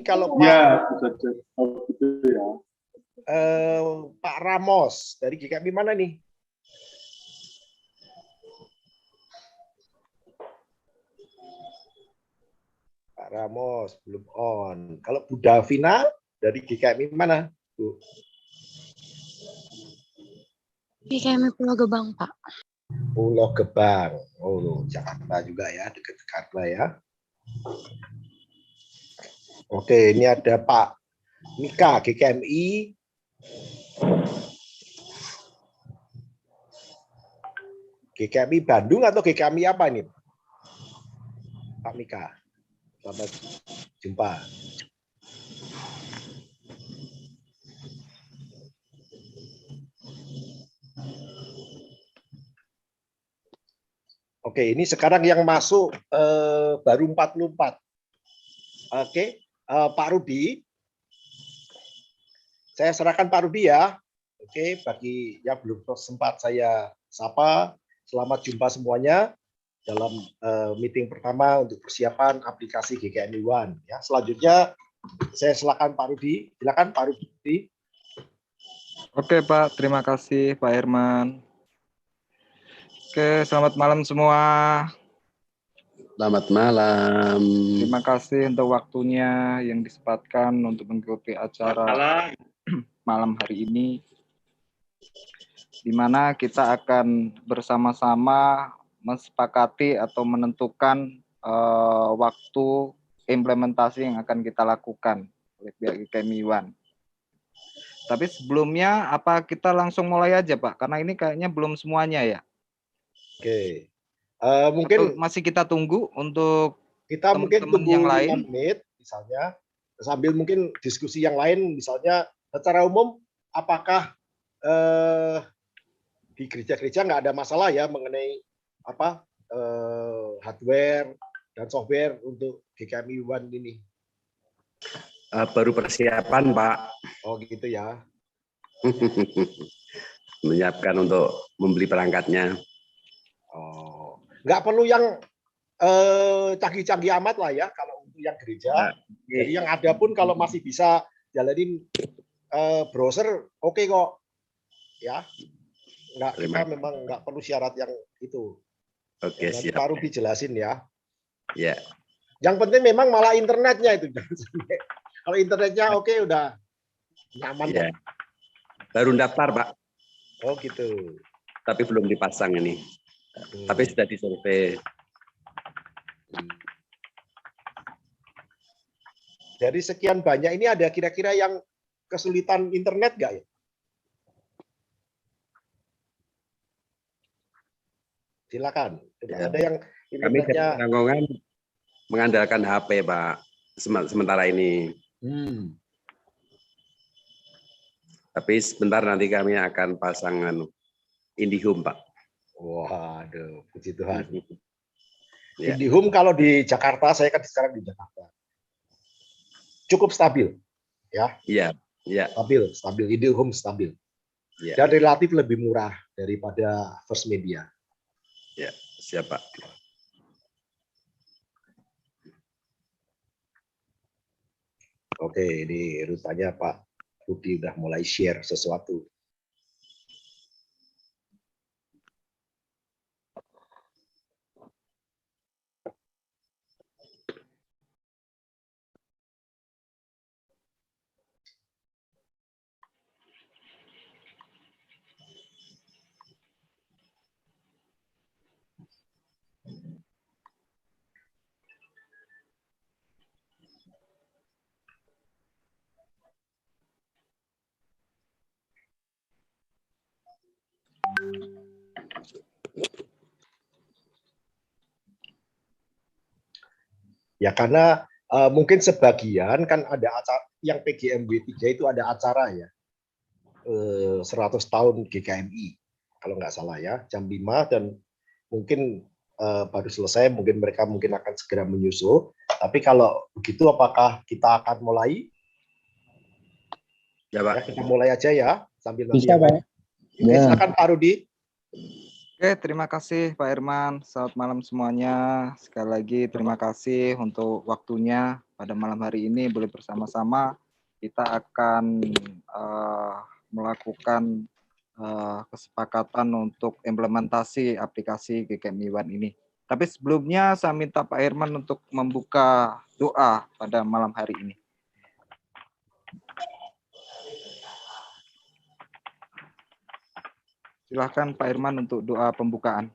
Kalau Ya, Pak bisa cek. Oh, gitu ya. Pak Ramos dari GKMI mana nih? Pak Ramos belum on. Kalau Bu Davina dari GKMI mana, Bu? GKMI Pulau Gebang, Pak. Pulau Gebang. Oh, Jakarta juga ya, dekat Jakarta ya. Oke, ini ada Pak Mika GKMI. GKMI Bandung atau GKMI apa ini? Pak Mika. Selamat jumpa. Oke, ini sekarang yang masuk baru 44. Oke, Pak Rudi. Saya serahkan Pak Rudi ya. Oke, bagi yang belum sempat saya sapa, selamat jumpa semuanya dalam meeting pertama untuk persiapan aplikasi GKMI One. Ya, selanjutnya saya silakan Pak Rudi. Silakan Pak Rudi. Oke Pak, terima kasih Pak Herman. Oke, selamat malam semua. Selamat malam. Terima kasih untuk waktunya yang disempatkan untuk mengikuti acara malam hari ini, di mana kita akan bersama-sama mensepakati atau menentukan waktu implementasi yang akan kita lakukan oleh pihak GKMI One. Tapi sebelumnya, apa kita langsung mulai aja Pak? Karena ini kayaknya belum semuanya ya. Oke. Mungkin atau masih kita tunggu untuk kita mungkin teman-teman tunggu yang 5 lain menit misalnya, sambil mungkin diskusi yang lain, misalnya secara umum apakah di gereja-gereja nggak ada masalah ya mengenai apa hardware dan software untuk GKMI One ini? Baru persiapan, Pak. Oh gitu ya. Menyiapkan untuk membeli perangkatnya. Oh, nggak perlu yang canggih-canggih amat lah ya kalau untuk yang gereja. Jadi yang ada pun kalau masih bisa jalanin browser, oke kok. Ya, kita memang nggak perlu syarat yang itu. Oke, nanti siap. baru dijelasin ya. Ya. Yang penting memang malah internetnya itu. Kalau internetnya oke, udah nyaman. Ya. Baru daftar, Pak. Oh gitu. Tapi belum dipasang ini. Tapi sudah disurvei. Dari sekian banyak ini ada kira-kira yang kesulitan internet nggak ya? Silakan. Ya. Ada yang internetnya... Kami Ranggongan mengandalkan HP, Pak. Sementara ini. Tapi sebentar nanti kami akan pasang IndiHome, Pak. Waduh, puji Tuhan. Ya. IndiHome kalau di Jakarta, saya kan sekarang di Jakarta, cukup stabil, ya. Iya, iya. Stabil. IndiHome stabil. Ya. Dan relatif lebih murah daripada First Media. Ya, siap Pak. Oke, ini rupanya Pak Budi udah mulai share sesuatu. Ya karena mungkin sebagian kan ada acara yang PGMW 3 itu ada acara ya 100 tahun GKMI kalau nggak salah ya jam 5 dan mungkin baru selesai, mungkin mereka akan segera menyusul. Tapi kalau begitu apakah kita akan mulai? Ya Pak. Ya, kita mulai aja ya sambil nanti. Bisa Pak. Oke, ya. Silakan Pak Rudi. Oke, terima kasih Pak Herman. Selamat malam semuanya. Sekali lagi terima kasih untuk waktunya pada malam hari ini boleh bersama-sama kita akan melakukan kesepakatan untuk implementasi aplikasi GKMI One ini. Tapi sebelumnya saya minta Pak Herman untuk membuka doa pada malam hari ini. Silahkan Pak Herman untuk doa pembukaan.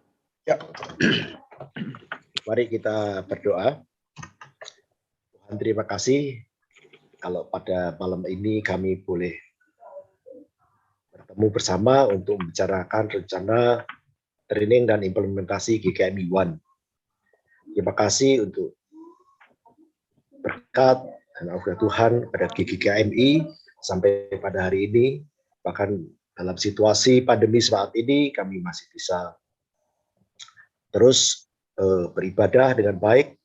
Ya. Mari kita berdoa. Tuhan, terima kasih kalau pada malam ini kami boleh bertemu bersama untuk membicarakan rencana training dan implementasi GKMI One. Terima kasih untuk berkat dan anugerah Tuhan pada GKMI sampai pada hari ini. Bahkan dalam situasi pandemi saat ini kami masih bisa terus beribadah dengan baik.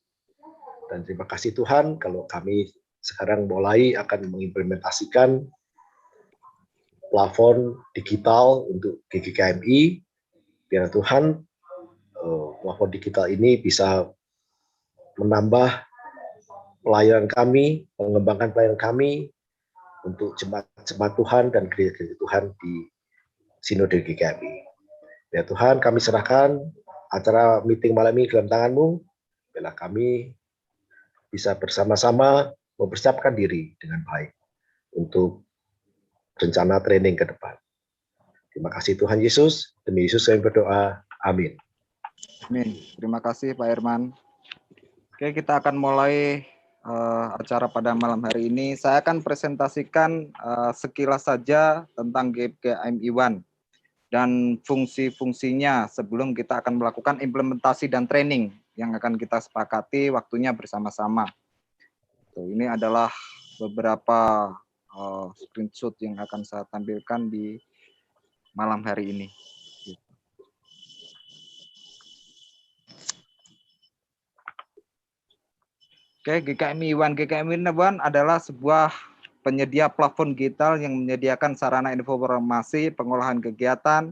Dan terima kasih Tuhan kalau kami sekarang mulai akan mengimplementasikan plafon digital untuk GKMI. Biar Tuhan plafon digital ini bisa menambah pelayanan kami, mengembangkan pelayanan kami untuk jemaat Tuhan dan gereja-gereja Tuhan di Sinode GKMI. Ya Tuhan, kami serahkan acara meeting malam ini dalam tangan-Mu. Bila kami bisa bersama-sama mempersiapkan diri dengan baik untuk rencana training ke depan. Terima kasih Tuhan Yesus. Demi Yesus saya berdoa. Amin. Amin. Terima kasih Pak Herman. Oke, kita akan mulai acara pada malam hari ini. Saya akan presentasikan sekilas saja tentang GKMI One dan fungsi-fungsinya sebelum kita akan melakukan implementasi dan training yang akan kita sepakati waktunya bersama-sama. Ini adalah beberapa screenshot yang akan saya tampilkan di malam hari ini. Oke, GKMI One adalah sebuah penyedia platform digital yang menyediakan sarana informasi, pengolahan kegiatan,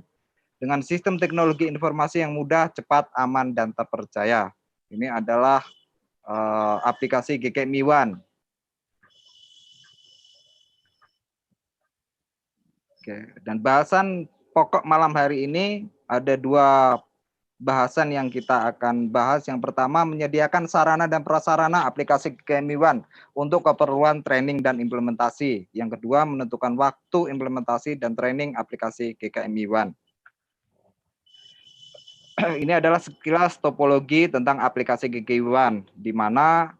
dengan sistem teknologi informasi yang mudah, cepat, aman, dan terpercaya. Ini adalah aplikasi GKMI One. Oke, dan bahasan pokok malam hari ini ada dua bahasan yang kita akan bahas. Yang pertama, menyediakan sarana dan prasarana aplikasi GKMI One untuk keperluan training dan implementasi. Yang kedua, menentukan waktu implementasi dan training aplikasi GKMI One. Ini adalah sekilas topologi tentang aplikasi GKMI One, di mana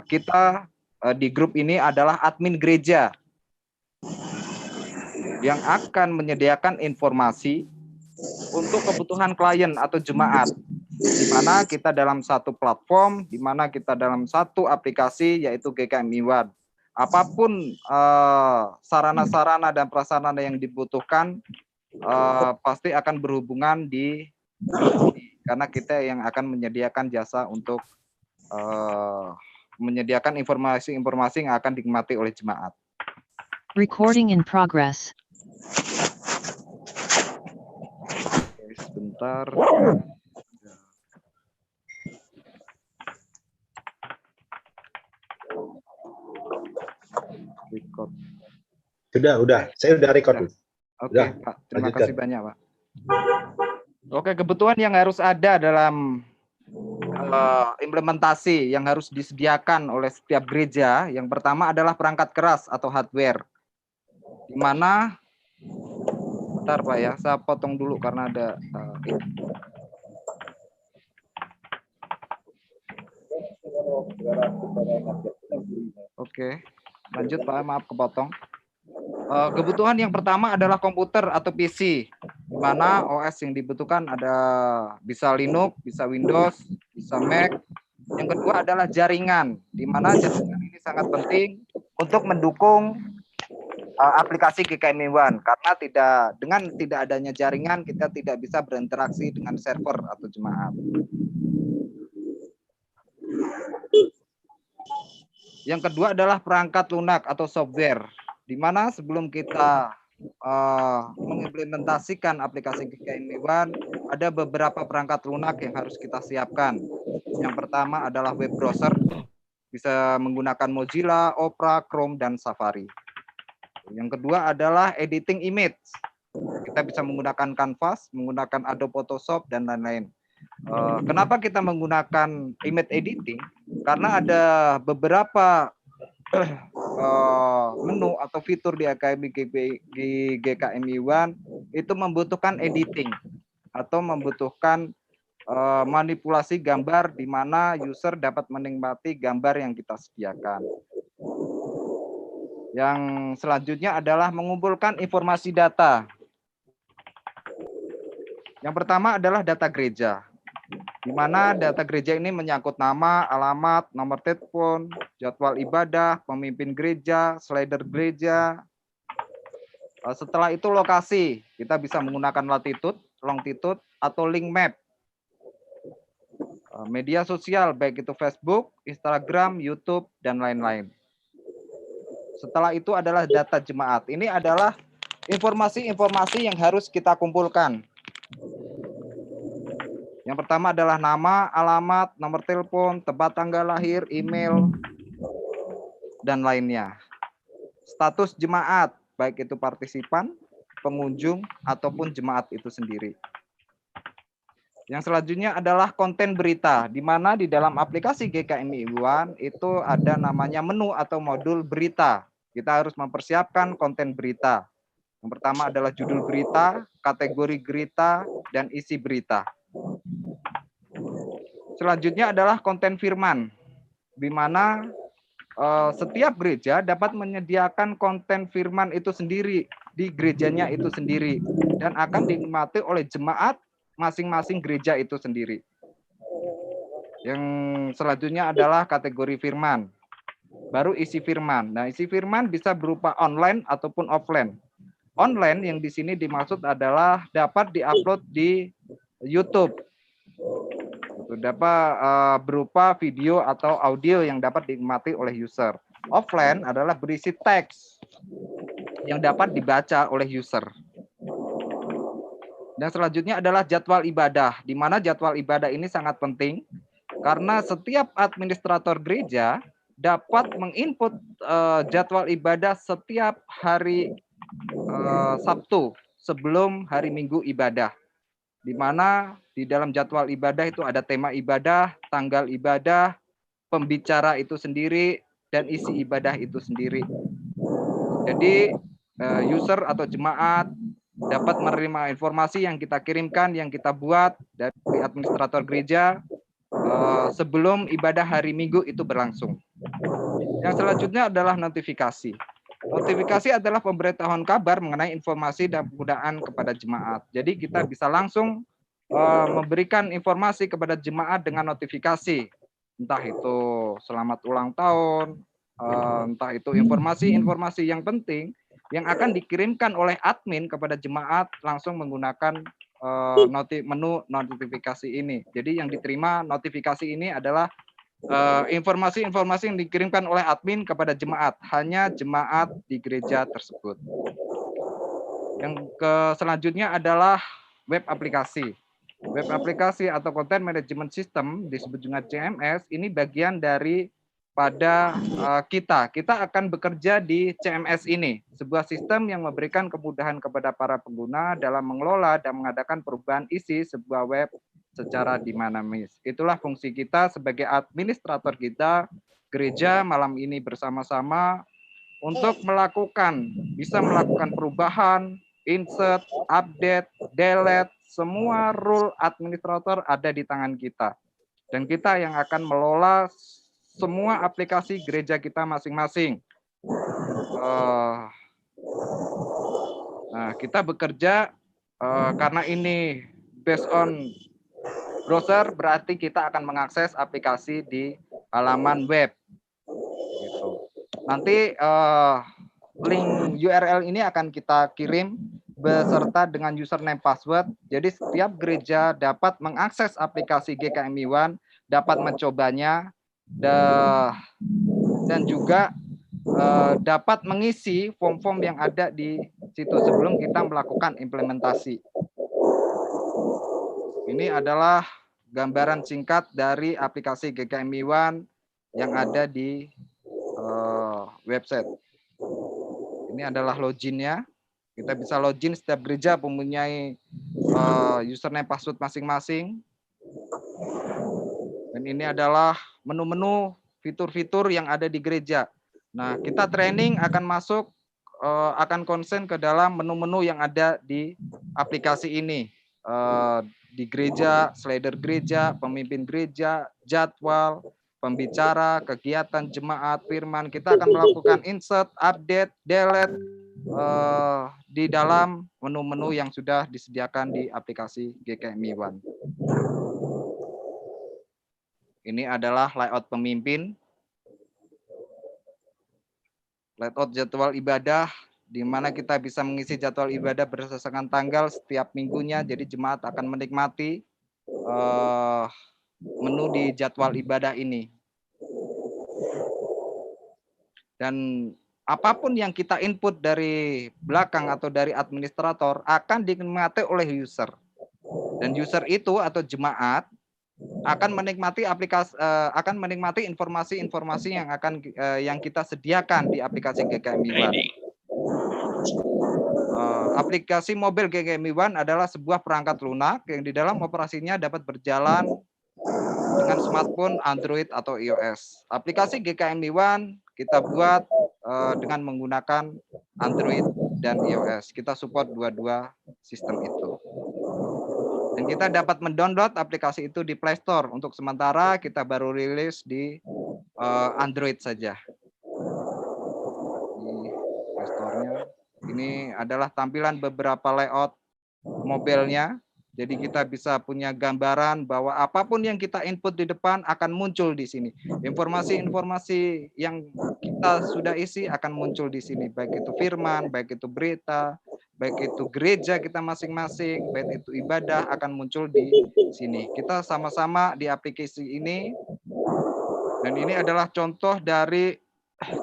kita di grup ini adalah admin gereja yang akan menyediakan informasi untuk kebutuhan klien atau jemaat, di mana kita dalam satu platform, di mana kita dalam satu aplikasi yaitu GKMI One. Apapun sarana-sarana dan prasarana yang dibutuhkan pasti akan berhubungan karena kita yang akan menyediakan jasa untuk menyediakan informasi-informasi yang akan dinikmati oleh jemaat. Recording in progress. Oke, sebentar. Record. Sudah. Saya udah record. Oke, Pak. Terima kasih banyak, Pak. Oke, kebutuhan yang harus ada dalam implementasi yang harus disediakan oleh setiap gereja, yang pertama adalah perangkat keras atau hardware. Di mana, bentar Pak ya, saya potong dulu karena ada Oke, lanjut Pak, maaf kepotong. Kebutuhan yang pertama adalah komputer atau PC, di mana OS yang dibutuhkan ada bisa Linux, bisa Windows, bisa Mac. Yang kedua adalah jaringan, di mana jaringan ini sangat penting untuk mendukung aplikasi GKMI One, karena dengan tidak adanya jaringan kita tidak bisa berinteraksi dengan server atau jemaat. Yang kedua adalah perangkat lunak atau software, di mana sebelum kita mengimplementasikan aplikasi GKMI One, ada beberapa perangkat lunak yang harus kita siapkan. Yang pertama adalah web browser, bisa menggunakan Mozilla, Opera, Chrome, dan Safari. Yang kedua adalah editing image. Kita bisa menggunakan Canvas, menggunakan Adobe Photoshop, dan lain-lain. Kenapa kita menggunakan image editing? Karena ada beberapa menu atau fitur di GKMI One itu membutuhkan editing atau membutuhkan manipulasi gambar di mana user dapat menikmati gambar yang kita sediakan. Yang selanjutnya adalah mengumpulkan informasi data. Yang pertama adalah data gereja, di mana data gereja ini menyangkut nama, alamat, nomor telepon, jadwal ibadah, pemimpin gereja, slider gereja. Setelah itu lokasi, kita bisa menggunakan latitude, longitude, atau link map. Media sosial, baik itu Facebook, Instagram, YouTube, dan lain-lain. Setelah itu adalah data jemaat. Ini adalah informasi-informasi yang harus kita kumpulkan. Yang pertama adalah nama, alamat, nomor telepon, tempat tanggal lahir, email, dan lainnya. Status jemaat, baik itu partisipan, pengunjung, ataupun jemaat itu sendiri. Yang selanjutnya adalah konten berita, di mana di dalam aplikasi GKMI One itu ada namanya menu atau modul berita. Kita harus mempersiapkan konten berita. Yang pertama adalah judul berita, kategori berita, dan isi berita. Selanjutnya adalah konten firman, di mana setiap gereja dapat menyediakan konten firman itu sendiri di gerejanya itu sendiri dan akan dinikmati oleh jemaat masing-masing gereja itu sendiri. Yang selanjutnya adalah kategori firman, baru isi firman. Nah, isi firman bisa berupa online ataupun offline. Online yang di sini dimaksud adalah dapat diupload di YouTube. Itu dapat berupa video atau audio yang dapat dinikmati oleh user. Offline adalah berisi teks yang dapat dibaca oleh user. Dan selanjutnya adalah jadwal ibadah, di mana jadwal ibadah ini sangat penting karena setiap administrator gereja dapat menginput jadwal ibadah setiap hari Sabtu sebelum hari Minggu ibadah, di mana di dalam jadwal ibadah itu ada tema ibadah, tanggal ibadah, pembicara itu sendiri, dan isi ibadah itu sendiri. Jadi user atau jemaat dapat menerima informasi yang kita kirimkan, yang kita buat dari administrator gereja sebelum ibadah hari Minggu itu berlangsung. Yang selanjutnya adalah notifikasi. Notifikasi adalah pemberitahuan kabar mengenai informasi dan penggunaan kepada jemaat. Jadi kita bisa langsung memberikan informasi kepada jemaat dengan notifikasi, entah itu selamat ulang tahun, entah itu informasi-informasi yang penting yang akan dikirimkan oleh admin kepada jemaat langsung menggunakan menu notifikasi ini. Jadi yang diterima notifikasi ini adalah informasi-informasi yang dikirimkan oleh admin kepada jemaat, hanya jemaat di gereja tersebut. Yang selanjutnya adalah web aplikasi. Web aplikasi atau Content Management System disebut juga CMS, ini bagian dari pada kita. Kita akan bekerja di CMS ini, sebuah sistem yang memberikan kemudahan kepada para pengguna dalam mengelola dan mengadakan perubahan isi sebuah web secara dinamis. Itulah fungsi kita sebagai administrator kita gereja malam ini bersama-sama untuk bisa melakukan perubahan, insert, update, delete, semua rule administrator ada di tangan kita. Dan kita yang akan melola semua aplikasi gereja kita masing-masing. Nah, kita bekerja karena ini based on browser, berarti kita akan mengakses aplikasi di halaman web. Gitu. Nanti link URL ini akan kita kirim beserta dengan username password. Jadi setiap gereja dapat mengakses aplikasi GKMI One, dapat mencobanya, dan juga dapat mengisi form-form yang ada di situ sebelum kita melakukan implementasi. Ini adalah gambaran singkat dari aplikasi GKMI One yang ada di website. Ini adalah loginnya. Kita bisa login, setiap gereja mempunyai username password masing-masing. Dan ini adalah menu-menu fitur-fitur yang ada di gereja. Nah, kita training akan masuk, akan konsen ke dalam menu-menu yang ada di aplikasi ini. Di gereja, slider gereja, pemimpin gereja, jadwal, pembicara, kegiatan jemaat, firman. Kita akan melakukan insert, update, delete di dalam menu-menu yang sudah disediakan di aplikasi GKMI One. Ini adalah layout pemimpin, layout jadwal ibadah, di mana kita bisa mengisi jadwal ibadah berdasarkan tanggal setiap minggunya. Jadi jemaat akan menikmati menu di jadwal ibadah ini. Dan apapun yang kita input dari belakang atau dari administrator akan dinikmati oleh user. Dan user itu atau jemaat akan menikmati akan menikmati informasi-informasi yang kita sediakan di aplikasi GKMI One. Aplikasi mobil GKMI One adalah sebuah perangkat lunak yang di dalam operasinya dapat berjalan dengan smartphone, Android atau iOS. Aplikasi GKMI One kita buat dengan menggunakan Android dan iOS. Kita support dua-dua sistem itu. Dan kita dapat mendownload aplikasi itu di Play Store. Untuk sementara kita baru rilis di Android saja. Di Play Store-nya. Ini adalah tampilan beberapa layout mobilnya. Jadi kita bisa punya gambaran bahwa apapun yang kita input di depan akan muncul di sini. Informasi-informasi yang kita sudah isi akan muncul di sini. Baik itu firman, baik itu berita, baik itu gereja kita masing-masing, baik itu ibadah akan muncul di sini. Kita sama-sama di aplikasi ini. Dan ini adalah contoh dari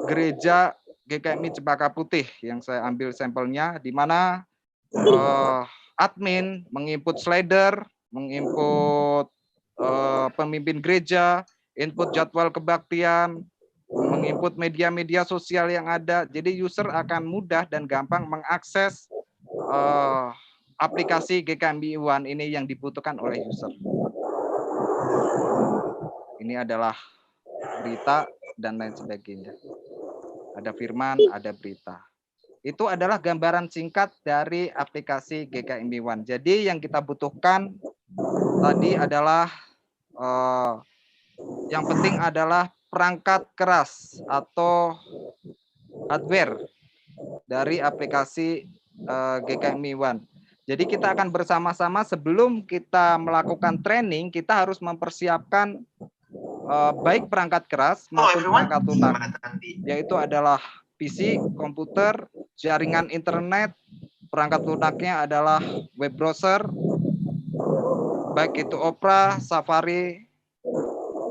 gereja GKMI Cempaka Putih yang saya ambil sampelnya, di mana admin menginput slider, menginput pemimpin gereja, input jadwal kebaktian, menginput media-media sosial yang ada. Jadi user akan mudah dan gampang mengakses aplikasi GKMI One ini yang dibutuhkan oleh user. Ini adalah berita dan lain sebagainya. Ada firman, ada berita. Itu adalah gambaran singkat dari aplikasi GKMI One. Jadi yang kita butuhkan tadi adalah yang penting adalah perangkat keras atau hardware dari aplikasi GKMI One. Jadi kita akan bersama-sama sebelum kita melakukan training, kita harus mempersiapkan baik perangkat keras maupun perangkat lunak, yaitu adalah PC, komputer, jaringan internet, perangkat lunaknya adalah web browser, baik itu Opera, Safari,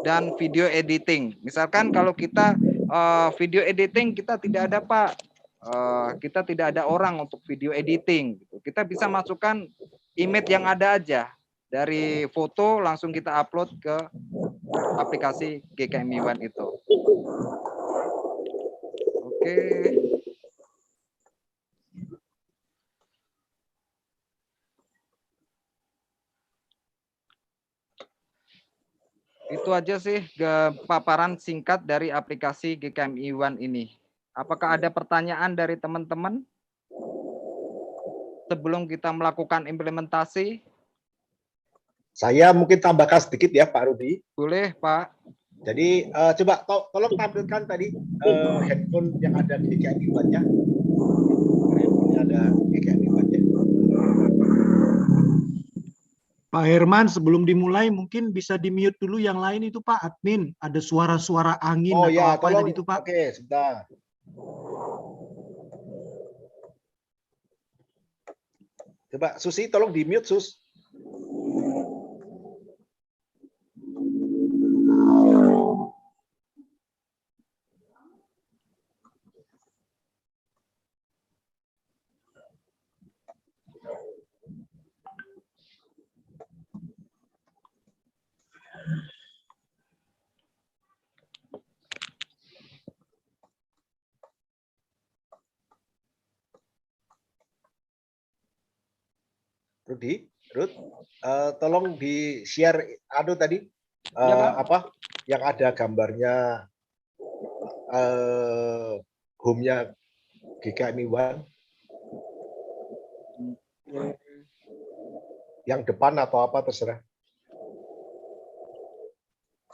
dan video editing. Misalkan kalau kita video editing kita tidak ada Pak, kita tidak ada orang untuk video editing. Kita bisa masukkan image yang ada aja dari foto langsung kita upload ke aplikasi GKMI One itu. Oke. Itu aja sih paparan singkat dari aplikasi GKMI One ini. Apakah ada pertanyaan dari teman-teman sebelum kita melakukan implementasi? Saya mungkin tambahkan sedikit ya Pak Rudi. Boleh Pak. Jadi coba tolong tampilkan tadi handphone yang ada di GKMI One-nya. Handphone ada GKMI One-nya. Pak Herman, sebelum dimulai mungkin bisa di-mute dulu yang lain itu Pak admin. Ada suara-suara angin Oh atau ya, apa tolong. tadi itu Pak. Oke, sebentar. Coba Susi tolong di-mute Sus. Ruth, tolong di share tadi Ya, Pak. apa yang ada gambarnya home-nya GKMI One yang depan atau apa terserah.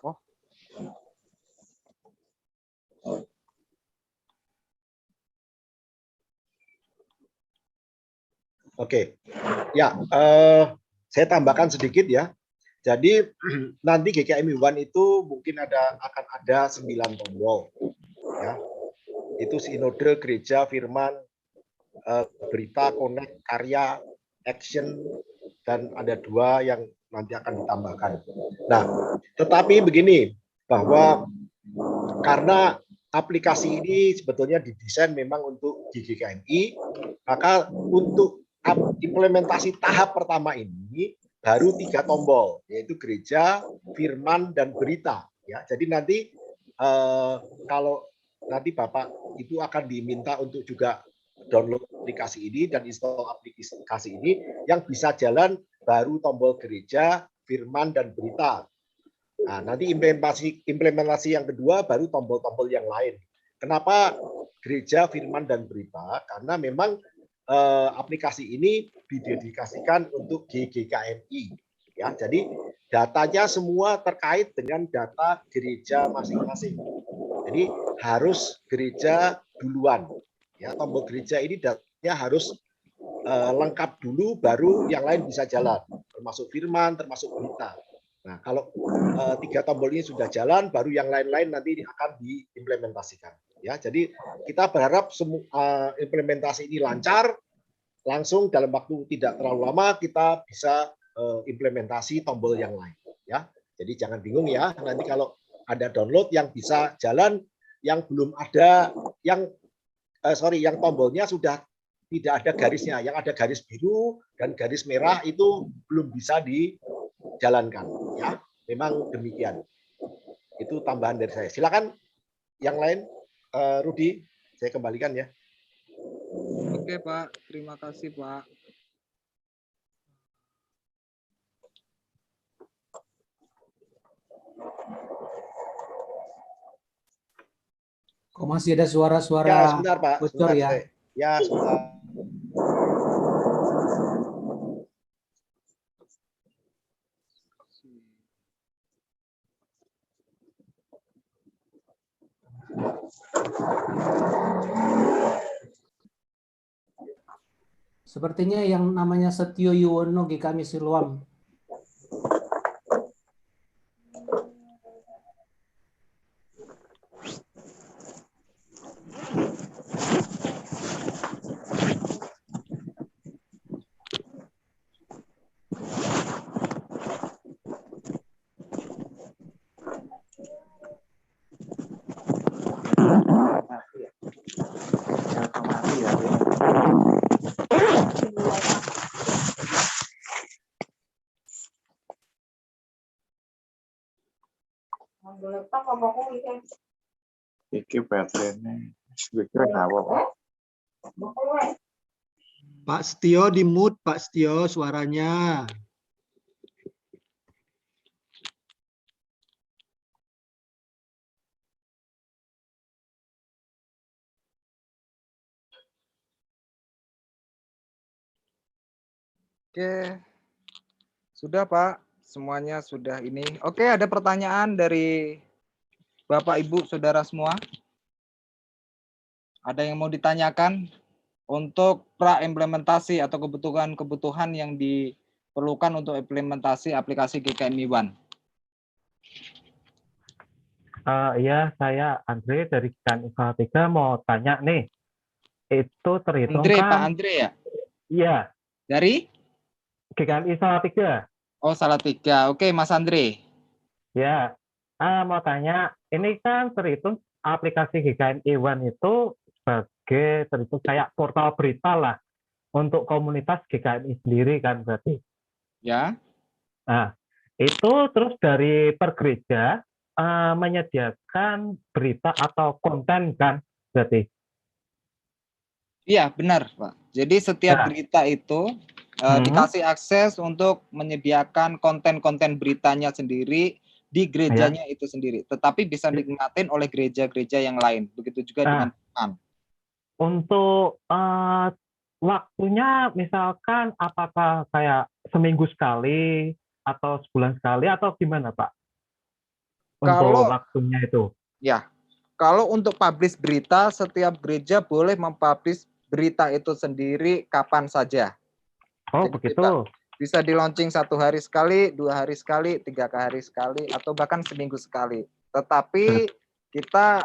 Oh. Oke, ya saya tambahkan sedikit ya. Jadi nanti GKMI One itu mungkin akan ada 9 tombol, ya. Itu sinode, gereja, firman, berita, connect, karya, action, dan ada 2 yang nanti akan ditambahkan. Nah, tetapi begini, bahwa karena aplikasi ini sebetulnya didesain memang untuk GKMI, maka untuk implementasi tahap pertama ini baru 3 tombol, yaitu gereja, firman, dan berita. Ya, jadi nanti kalau nanti Bapak itu akan diminta untuk juga download aplikasi ini dan install aplikasi ini, yang bisa jalan baru tombol gereja, firman, dan berita. Nah, nanti implementasi yang kedua baru tombol-tombol yang lain. Kenapa gereja, firman, dan berita? Karena memang aplikasi ini didedikasikan untuk GKMI. Ya, jadi datanya semua terkait dengan data gereja masing-masing. Jadi harus gereja duluan. Ya, tombol gereja ini datanya harus lengkap dulu, baru yang lain bisa jalan, termasuk firman, termasuk berita. Nah, kalau 3 tombol ini sudah jalan, baru yang lain-lain nanti akan diimplementasikan. Ya, jadi kita berharap implementasi ini lancar, langsung dalam waktu tidak terlalu lama kita bisa implementasi tombol yang lain. Ya, jadi jangan bingung ya. Nanti kalau ada download yang bisa jalan, yang belum ada, yang tombolnya sudah tidak ada garisnya, yang ada garis biru dan garis merah itu belum bisa dijalankan. Ya, memang demikian. Itu tambahan dari saya. Silakan yang lain, Rudi, saya kembalikan ya. Oke, Pak. Terima kasih, Pak. Kok masih ada suara-suara Ya, sebentar, Pak. bocor ya? Ya, sebentar. Sepertinya yang namanya Setio Yuwono GKMI Siloam. Iki baterainya speaker apa, Pak? Pak Setio di mute, Pak Setio suaranya. Oke. Sudah, Pak. Semuanya sudah ini. Oke, ada pertanyaan dari Bapak, Ibu, Saudara semua? Ada yang mau ditanyakan untuk pra-implementasi atau kebutuhan-kebutuhan yang diperlukan untuk implementasi aplikasi GKMI One? Iya, saya Andre dari GKMI Salatiga mau tanya nih. Itu terhitung Andre, kan? Pak Andre ya? Iya, Dari? GKMI Salatiga. Oh, Salatiga. Oke, Mas Andre. Ya, mau tanya, ini kan terhitung aplikasi GKMI One itu sebagai terhitung kayak portal berita lah untuk komunitas GKMI sendiri kan berarti. Ya. Nah, itu terus dari per gereja menyediakan berita atau konten kan berarti. Iya, benar, Pak. Jadi setiap Nah. berita itu dikasih akses untuk menyediakan konten-konten beritanya sendiri di gerejanya itu sendiri, tetapi bisa dinikmatin oleh gereja-gereja yang lain. Begitu juga dengan teman. Untuk waktunya misalkan apakah kayak seminggu sekali atau sebulan sekali atau gimana Pak? Untuk waktunya itu. Ya, kalau untuk publish berita, setiap gereja boleh mempublish berita itu sendiri kapan saja. Oh, jadi begitu. Bisa di launching 1 hari sekali, 2 hari sekali, 3 hari sekali, atau bahkan seminggu sekali. Tetapi kita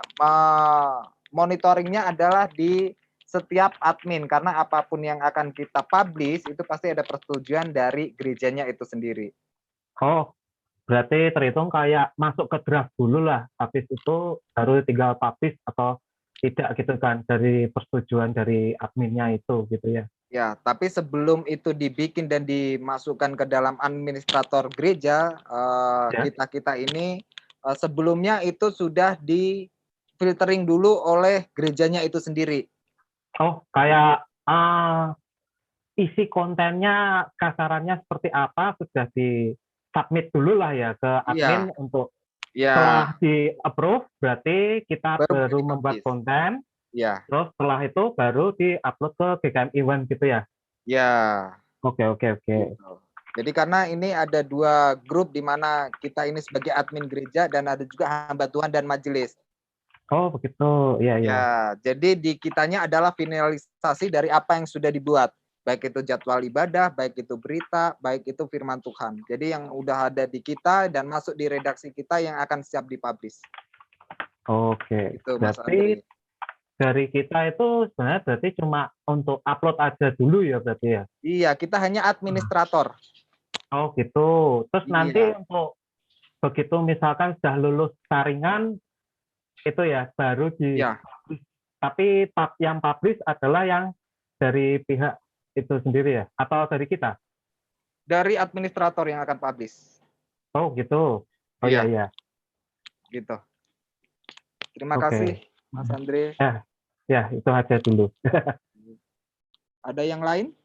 monitoringnya adalah di setiap admin, karena apapun yang akan kita publish itu pasti ada persetujuan dari gerejanya itu sendiri. Oh, berarti terhitung kayak masuk ke draft dulu lah, habis itu baru tinggal publish atau tidak gitu kan, dari persetujuan dari adminnya itu gitu ya. Ya, tapi sebelum itu dibikin dan dimasukkan ke dalam administrator gereja, kita ini sebelumnya itu sudah di filtering dulu oleh gerejanya itu sendiri. Oh, kayak isi kontennya kasarannya seperti apa sudah di submit dulu lah ya ke admin untuk setelah di approve berarti kita baru membuat konten. Ya. Terus setelah itu baru di-upload ke GKM Event gitu ya? Ya. Oke. Jadi karena ini ada 2 grup di mana kita ini sebagai admin gereja dan ada juga hamba Tuhan dan majelis. Oh, begitu. Iya. Ya, jadi di kitanya adalah finalisasi dari apa yang sudah dibuat. Baik itu jadwal ibadah, baik itu berita, baik itu firman Tuhan. Jadi yang udah ada di kita dan masuk di redaksi kita yang akan siap dipublish. Oke. Itu Mas Andri. Dari kita itu sebenarnya berarti cuma untuk upload aja dulu ya berarti ya? Iya, kita hanya administrator. Oh gitu. Terus nanti untuk begitu misalkan sudah lulus saringan itu ya baru di. Tapi yang publish adalah yang dari pihak itu sendiri ya? Atau dari kita? Dari administrator yang akan publish. Oh gitu. Oh iya. Gitu. Terima kasih Mas Andre. Ya, itu aja dulu. Ada yang lain?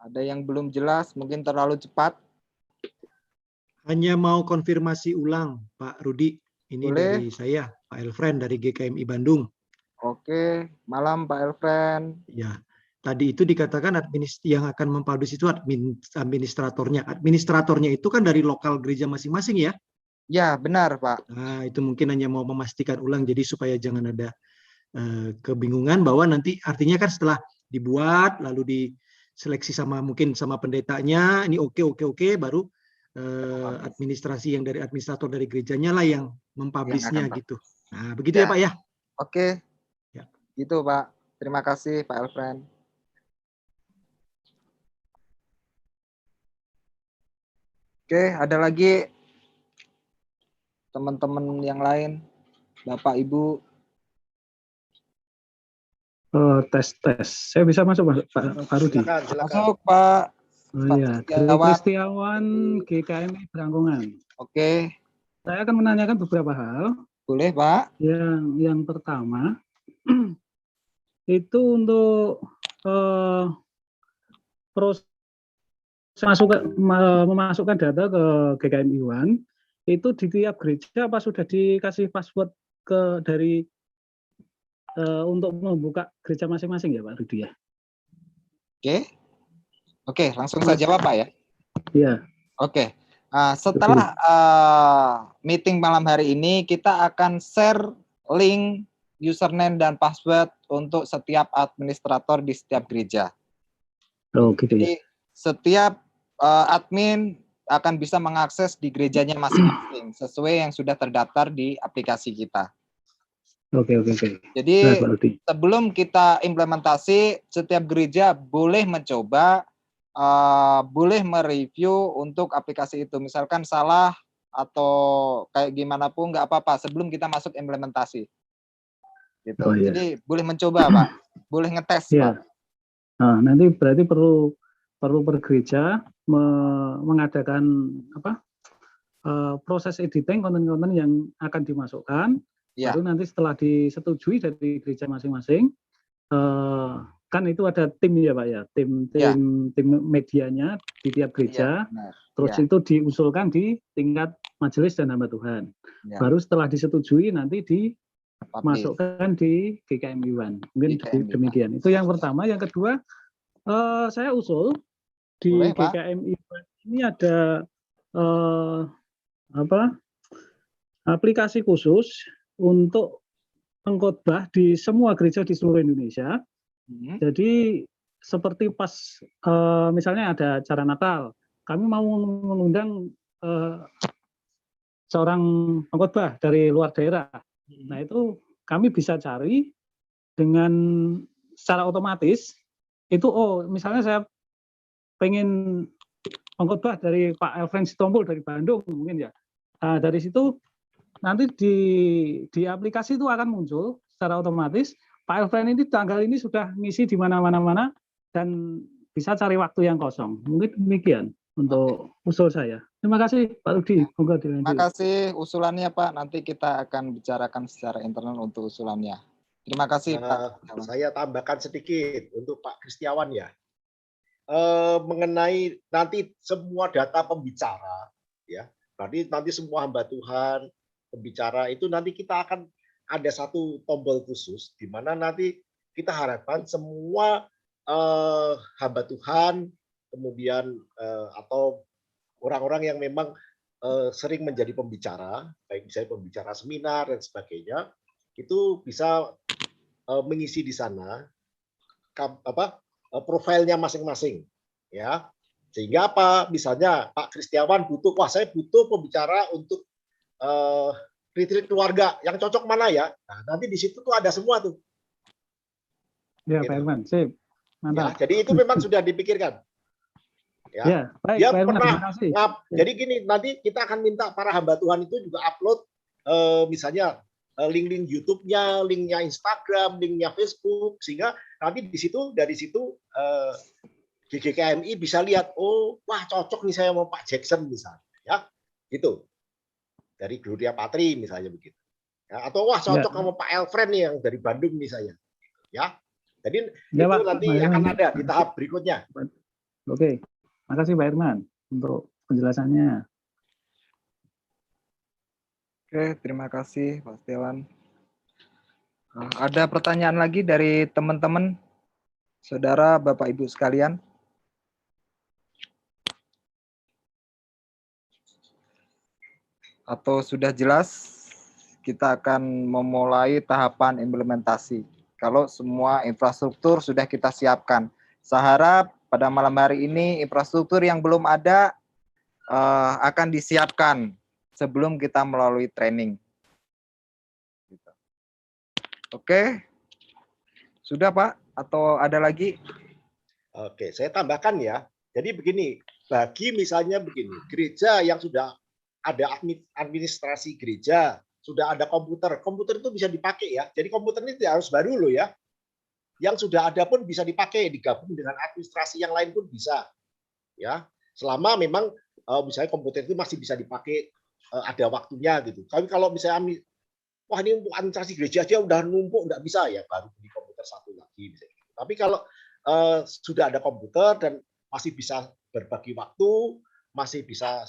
Ada yang belum jelas, mungkin terlalu cepat. Hanya mau konfirmasi ulang, Pak Rudi. Ini dari saya, Pak Elfren dari GKMI Bandung. Oke, malam Pak Elfren. Ya, tadi itu dikatakan yang akan mempublish itu administratornya. Administratornya itu kan dari lokal gereja masing-masing ya? Ya, benar Pak. Nah, itu mungkin hanya mau memastikan ulang, jadi supaya jangan ada kebingungan bahwa nanti artinya kan setelah dibuat, lalu diseleksi mungkin sama pendetanya, ini oke, baru administrasi yang dari administrator dari gerejanya lah yang mempublishnya gitu. Nah, begitu ya Pak ya? Oke, gitu Pak. Terima kasih Pak Elfren. Oke, ada lagi teman-teman yang lain, Bapak Ibu. Tes. Saya bisa masuk Pak Rudi? Silakan. Masuk Pak. Iya, Kristiawan GKMI Brangkongan. Oke. Saya akan menanyakan beberapa hal. Boleh Pak. Yang pertama, itu untuk proses memasukkan data ke GKMI One, itu di tiap gereja apa sudah dikasih password untuk membuka gereja masing-masing ya Pak Rudi ya? Oke, langsung saya jawab Pak ya. Iya. Oke. Setelah meeting malam hari ini, kita akan share link username dan password untuk setiap administrator di setiap gereja. Oh, gitu ya. Jadi setiap admin akan bisa mengakses di gerejanya masing-masing sesuai yang sudah terdaftar di aplikasi kita. Oke. Jadi sebelum kita implementasi, setiap gereja boleh mencoba, boleh mereview untuk aplikasi itu. Misalkan salah atau kayak gimana pun nggak apa-apa sebelum kita masuk implementasi. Gitu. Oh, iya. Jadi boleh mencoba Pak, boleh ngetes Pak. Nah, nanti berarti perlu per gereja mengadakan proses editing konten-konten yang akan dimasukkan. Baru nanti setelah disetujui dari gereja masing-masing, kan itu ada tim ya Pak ya, tim medianya di tiap gereja, benar. terus Ya. itu diusulkan di tingkat majelis dan hamba Tuhan. Ya. Baru setelah disetujui nanti Publish. dimasukkan di GKM Iwan. Mungkin GKM demikian. Itu yang pertama. Yang kedua, saya usul di Boleh, Pak. GKM Iwan ini ada aplikasi khusus untuk pengkhotbah di semua gereja di seluruh Indonesia. Jadi seperti pas misalnya ada acara Natal, kami mau mengundang seorang pengkhotbah dari luar daerah. Nah itu kami bisa cari dengan secara otomatis itu, misalnya saya pengen pengkhotbah dari Pak Elfren Sitompul dari Bandung mungkin ya. Nah, dari situ nanti di aplikasi itu akan muncul secara otomatis Pak Elfren ini tanggal ini sudah ngisi di mana-mana dan bisa cari waktu yang kosong. Mungkin demikian untuk usul saya. Terima kasih Pak Rudi. Terima kasih usulannya Pak. Nanti kita akan bicarakan secara internal untuk usulannya. Terima kasih Pak. Saya tambahkan sedikit untuk Pak Kristiawan ya. Mengenai nanti semua data pembicara ya. Berarti nanti semua hamba Tuhan pembicara itu nanti kita akan ada satu tombol khusus di mana nanti kita harapkan semua hamba Tuhan kemudian atau orang-orang yang memang sering menjadi pembicara, baik misalnya pembicara seminar dan sebagainya, itu bisa mengisi di sana profilnya masing-masing, ya. Sehingga apa? Misalnya Pak Kristiawan butuh, saya butuh pembicara untuk retreat keluarga yang cocok mana ya? Nah, nanti di situ tuh ada semua tuh. Ya, Pak Herman, sip. Mantap. Ya, jadi itu memang sudah dipikirkan. Ya, baik, dia Pak Herman, pernah terima kasih. jadi gini, nanti kita akan minta para hamba Tuhan itu juga upload misalnya link-link YouTube-nya, linknya Instagram, linknya Facebook, sehingga nanti dari situ GKMI bisa lihat, wah cocok nih saya mau Pak Jackson misalnya, ya, gitu. Dari Gloria Patri misalnya begitu, ya, atau wah cocok sama Pak Elfren nih yang dari Bandung misalnya, ya. Jadi ya, itu Pak, nanti Pak akan Herman. ada di tahap berikutnya. Oke, makasih Pak Herman untuk penjelasannya. Oke, terima kasih Pak Setiawan. Ada pertanyaan lagi dari teman-teman, saudara, Bapak Ibu sekalian? Atau sudah jelas, kita akan memulai tahapan implementasi. Kalau semua infrastruktur sudah kita siapkan. Saya harap pada malam hari ini infrastruktur yang belum ada akan disiapkan sebelum kita melalui training. Oke, sudah Pak? Atau ada lagi? Oke, saya tambahkan ya. Jadi begini, bagi misalnya begini, gereja yang sudah ada administrasi gereja, sudah ada komputer itu bisa dipakai ya. Jadi komputer ini tidak harus baru loh ya. Yang sudah ada pun bisa dipakai, digabung dengan administrasi yang lain pun bisa. Ya, selama memang misalnya komputer itu masih bisa dipakai, ada waktunya gitu. Tapi kalau misalnya wah ini untuk administrasi gereja aja udah numpuk, nggak bisa ya, baru beli komputer satu lagi misalnya. Tapi kalau sudah ada komputer dan masih bisa berbagi waktu, masih bisa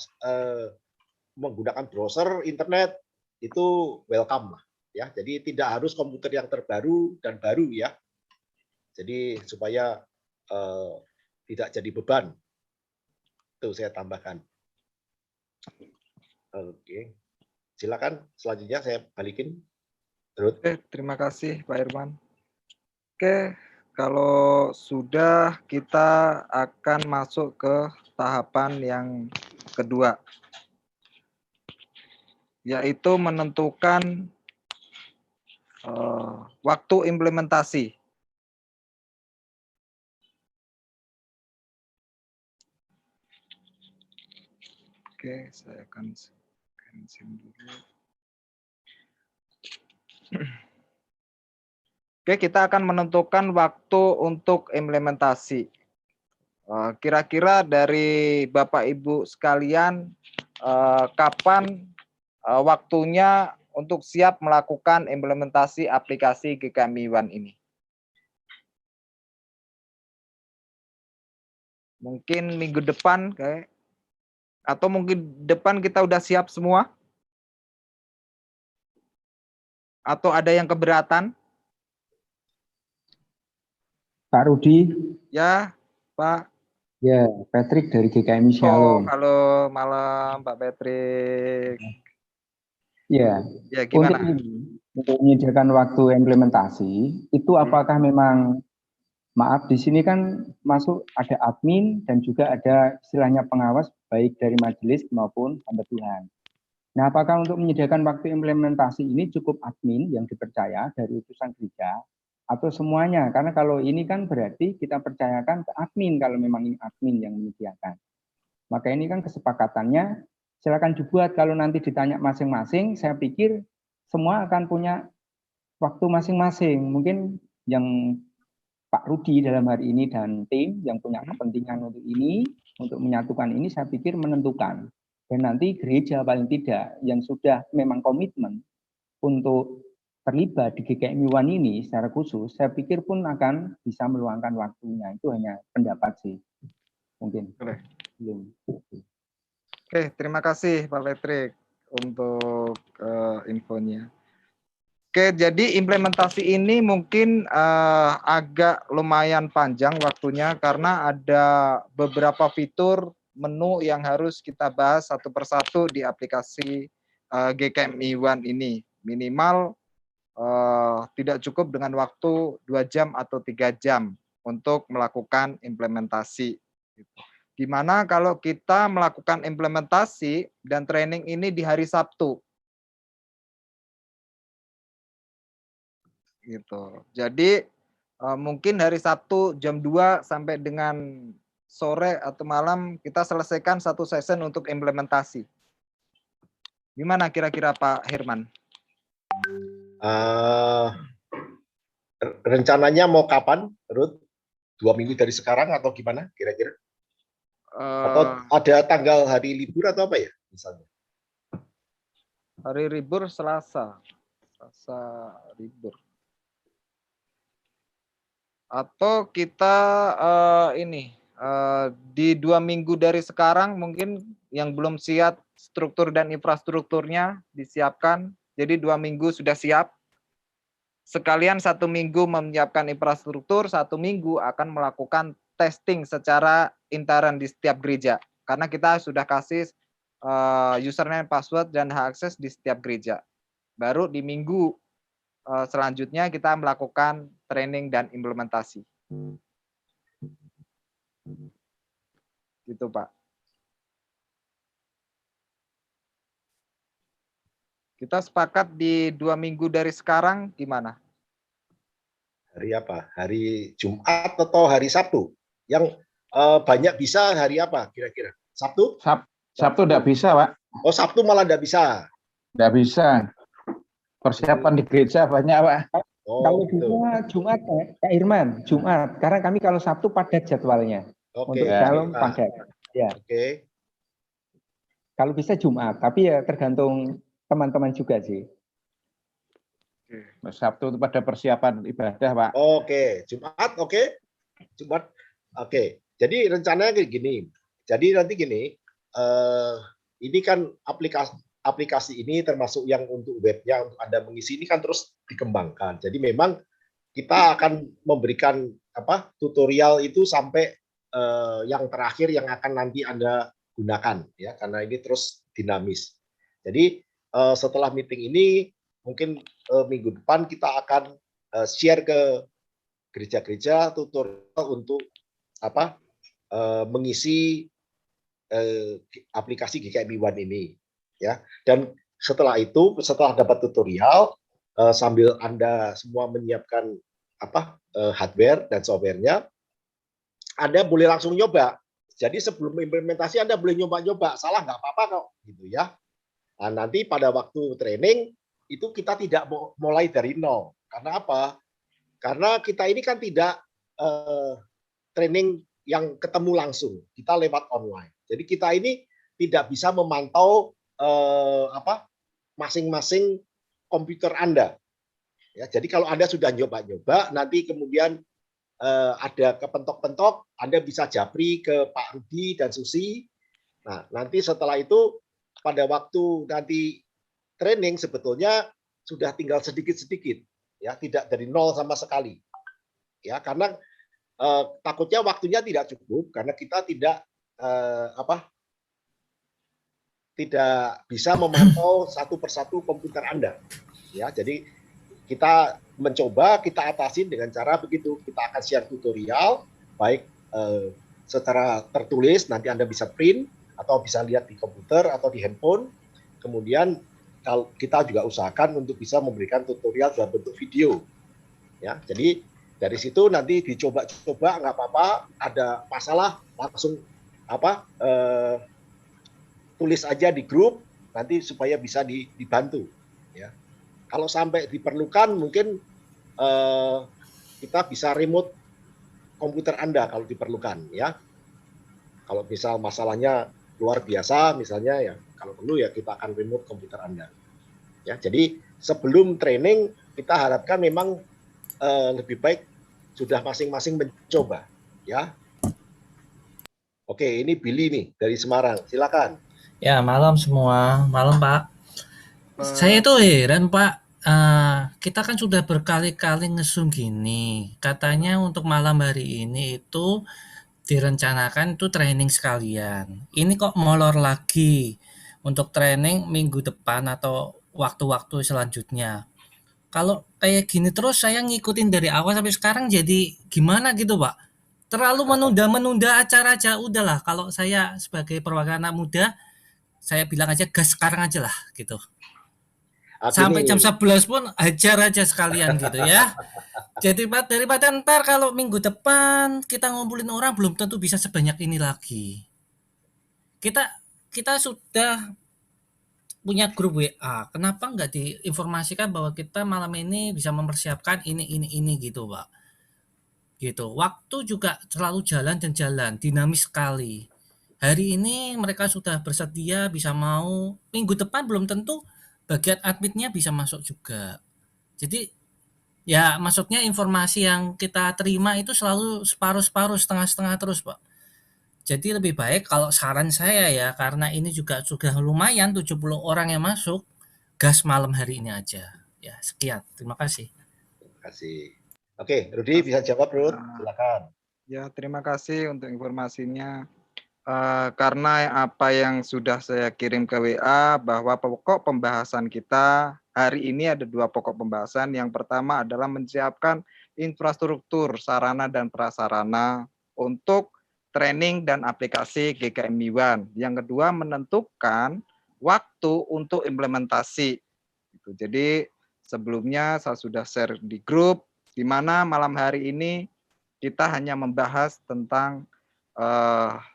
menggunakan browser internet, itu welcome lah ya. Jadi tidak harus komputer yang terbaru dan baru ya. Jadi supaya tidak jadi beban. Itu saya tambahkan. Oke. Silakan selanjutnya saya balikin. Oke, terima kasih Pak Irwan. Oke, kalau sudah kita akan masuk ke tahapan yang kedua, yaitu menentukan waktu implementasi. Oke, saya akan cancel dulu. Oke, kita akan menentukan waktu untuk implementasi. Kira-kira dari Bapak Ibu sekalian, kapan waktunya untuk siap melakukan implementasi aplikasi GKMI One ini? Mungkin minggu depan kayak, atau mungkin depan kita udah siap semua? Atau ada yang keberatan? Pak Rudi, Ya, Pak. ya Patrick dari GKMI Oh, Shalom. halo malam Pak Patrick. Ya, Ya, untuk gimana? ini, untuk menyediakan waktu implementasi, itu apakah memang, maaf di sini kan masuk ada admin dan juga ada istilahnya pengawas baik dari majelis maupun hamba Tuhan. Nah, apakah untuk menyediakan waktu implementasi ini cukup admin yang dipercaya dari utusan gereja atau semuanya? Karena kalau ini kan berarti kita percayakan ke admin kalau memang ini admin yang menyediakan. Maka ini kan kesepakatannya, silakan dibuat. Kalau nanti ditanya masing-masing, saya pikir semua akan punya waktu masing-masing. Mungkin yang Pak Rudi dalam hari ini dan tim yang punya kepentingan untuk ini, untuk menyatukan ini, saya pikir menentukan. Dan nanti gereja paling tidak yang sudah memang komitmen untuk terlibat di GKMI One ini secara khusus, saya pikir pun akan bisa meluangkan waktunya. Itu hanya pendapat sih. Mungkin. Belum. Oke, terima kasih Pak Patrick untuk infonya. Oke, jadi implementasi ini mungkin agak lumayan panjang waktunya karena ada beberapa fitur menu yang harus kita bahas satu persatu di aplikasi GKMI One ini. Minimal tidak cukup dengan waktu 2 jam atau 3 jam untuk melakukan implementasi. Gimana kalau kita melakukan implementasi dan training ini di hari Sabtu? Gitu. Jadi mungkin hari Sabtu jam 2 sampai dengan sore atau malam kita selesaikan satu session untuk implementasi. Gimana kira-kira Pak Herman? Rencananya mau kapan, Ruth? 2 minggu dari sekarang atau gimana kira-kira? Atau ada tanggal hari libur atau apa ya misalnya? Hari libur Selasa libur. Atau kita di 2 minggu dari sekarang mungkin yang belum siap struktur dan infrastrukturnya disiapkan. Jadi 2 minggu sudah siap. Sekalian 1 minggu menyiapkan infrastruktur, 1 minggu akan melakukan testing secara intern di setiap gereja. Karena kita sudah kasih username, password, dan hak akses di setiap gereja. Baru di minggu selanjutnya kita melakukan training dan implementasi. Gitu, Pak. Kita sepakat di 2 minggu dari sekarang gimana? Hari apa? Hari Jumat atau hari Sabtu? Yang banyak bisa hari apa kira-kira? Sabtu? Sabtu enggak bisa, Pak. Oh, Sabtu malah enggak bisa. Enggak bisa. Persiapan di gereja banyak, Pak. Oh, kalau gitu. bisa Jumat, Pak Irman, Jumat. Karena kami kalau Sabtu padat jadwalnya. Oke. Untuk Shalom padat. Ya. Oke. Kalau bisa Jumat, tapi ya tergantung teman-teman juga sih. Sabtu itu pada persiapan ibadah, Pak. Oke, Jumat, oke. Jumat, oke. Jadi rencananya kayak gini. Jadi nanti gini, ini kan aplikasi ini termasuk yang untuk webnya, untuk Anda mengisi ini kan terus dikembangkan. Jadi memang kita akan memberikan tutorial itu sampai yang terakhir yang akan nanti Anda gunakan ya, karena ini terus dinamis. Jadi setelah meeting ini mungkin minggu depan kita akan share ke gereja-gereja tutorial untuk mengisi aplikasi GKMI One ini ya. Dan setelah itu, setelah dapat tutorial, sambil Anda semua menyiapkan hardware dan softwarenya, Anda boleh langsung nyoba. Jadi sebelum implementasi Anda boleh nyoba-nyoba, salah nggak apa-apa kok, gitu ya. Nah, nanti pada waktu training itu kita tidak mulai dari nol. Karena apa? Karena kita ini kan tidak training yang ketemu langsung, kita lewat online. Jadi kita ini tidak bisa memantau masing-masing komputer Anda. Ya, jadi kalau Anda sudah nyoba-nyoba, nanti kemudian ada kepentok-pentok, Anda bisa japri ke Pak Rudi dan Susi. Nah, nanti setelah itu pada waktu nanti training sebetulnya sudah tinggal sedikit-sedikit, ya, tidak dari nol sama sekali, ya, karena takutnya waktunya tidak cukup karena kita tidak tidak bisa memantau satu persatu komputer Anda, ya. Jadi kita mencoba, kita atasin dengan cara begitu. Kita akan share tutorial, baik secara tertulis, nanti Anda bisa print, atau bisa lihat di komputer atau di handphone. Kemudian kita juga usahakan untuk bisa memberikan tutorial dalam bentuk video. Ya, jadi dari situ nanti dicoba-coba, nggak apa-apa. Ada masalah langsung tulis aja di grup, nanti supaya bisa dibantu. Ya. Kalau sampai diperlukan, mungkin kita bisa remote komputer Anda kalau diperlukan, ya. Kalau misal masalahnya luar biasa, misalnya, ya kalau perlu ya kita akan remote komputer Anda. Ya, jadi sebelum training kita harapkan memang lebih baik sudah masing-masing mencoba, ya. Oke, ini Billy nih dari Semarang, silakan. Ya, malam semua. Malam, Pak. Saya tuh heran, Pak. Kita kan sudah berkali-kali nge-zoom gini. Katanya untuk malam hari ini itu direncanakan itu training sekalian. Ini kok molor lagi untuk training minggu depan atau waktu-waktu selanjutnya. Kalau kayak gini terus saya ngikutin dari awal sampai sekarang jadi gimana gitu, Pak? Terlalu menunda-menunda acara aja. Udahlah, kalau saya sebagai perwakilan anak muda, saya bilang aja gas sekarang aja lah gitu. Sampai jam 11 pun hajar aja sekalian gitu ya. Jadi daripada ntar kalau minggu depan kita ngumpulin orang belum tentu bisa sebanyak ini lagi. Kita sudah punya grup WA. Kenapa nggak diinformasikan bahwa kita malam ini bisa mempersiapkan ini gitu, Pak? Gitu. Waktu juga selalu jalan dan jalan, dinamis sekali. Hari ini mereka sudah bersedia bisa mau, minggu depan belum tentu bagian adminnya bisa masuk juga. Jadi ya maksudnya informasi yang kita terima itu selalu separuh-separuh, setengah-setengah terus, Pak. Jadi lebih baik kalau saran saya ya, karena ini juga sudah lumayan 70 orang yang masuk, gas malam hari ini aja. Ya, sekian. Terima kasih. Terima kasih. Oke, Rudi bisa jawab, Rud. Silakan. Ya, terima kasih untuk informasinya. Karena apa yang sudah saya kirim ke WA bahwa pokok pembahasan kita hari ini ada 2 pokok pembahasan. Yang pertama adalah menyiapkan infrastruktur sarana dan prasarana untuk training dan aplikasi GKMI One. Yang kedua menentukan waktu untuk implementasi. Jadi sebelumnya saya sudah share di grup di mana malam hari ini kita hanya membahas tentang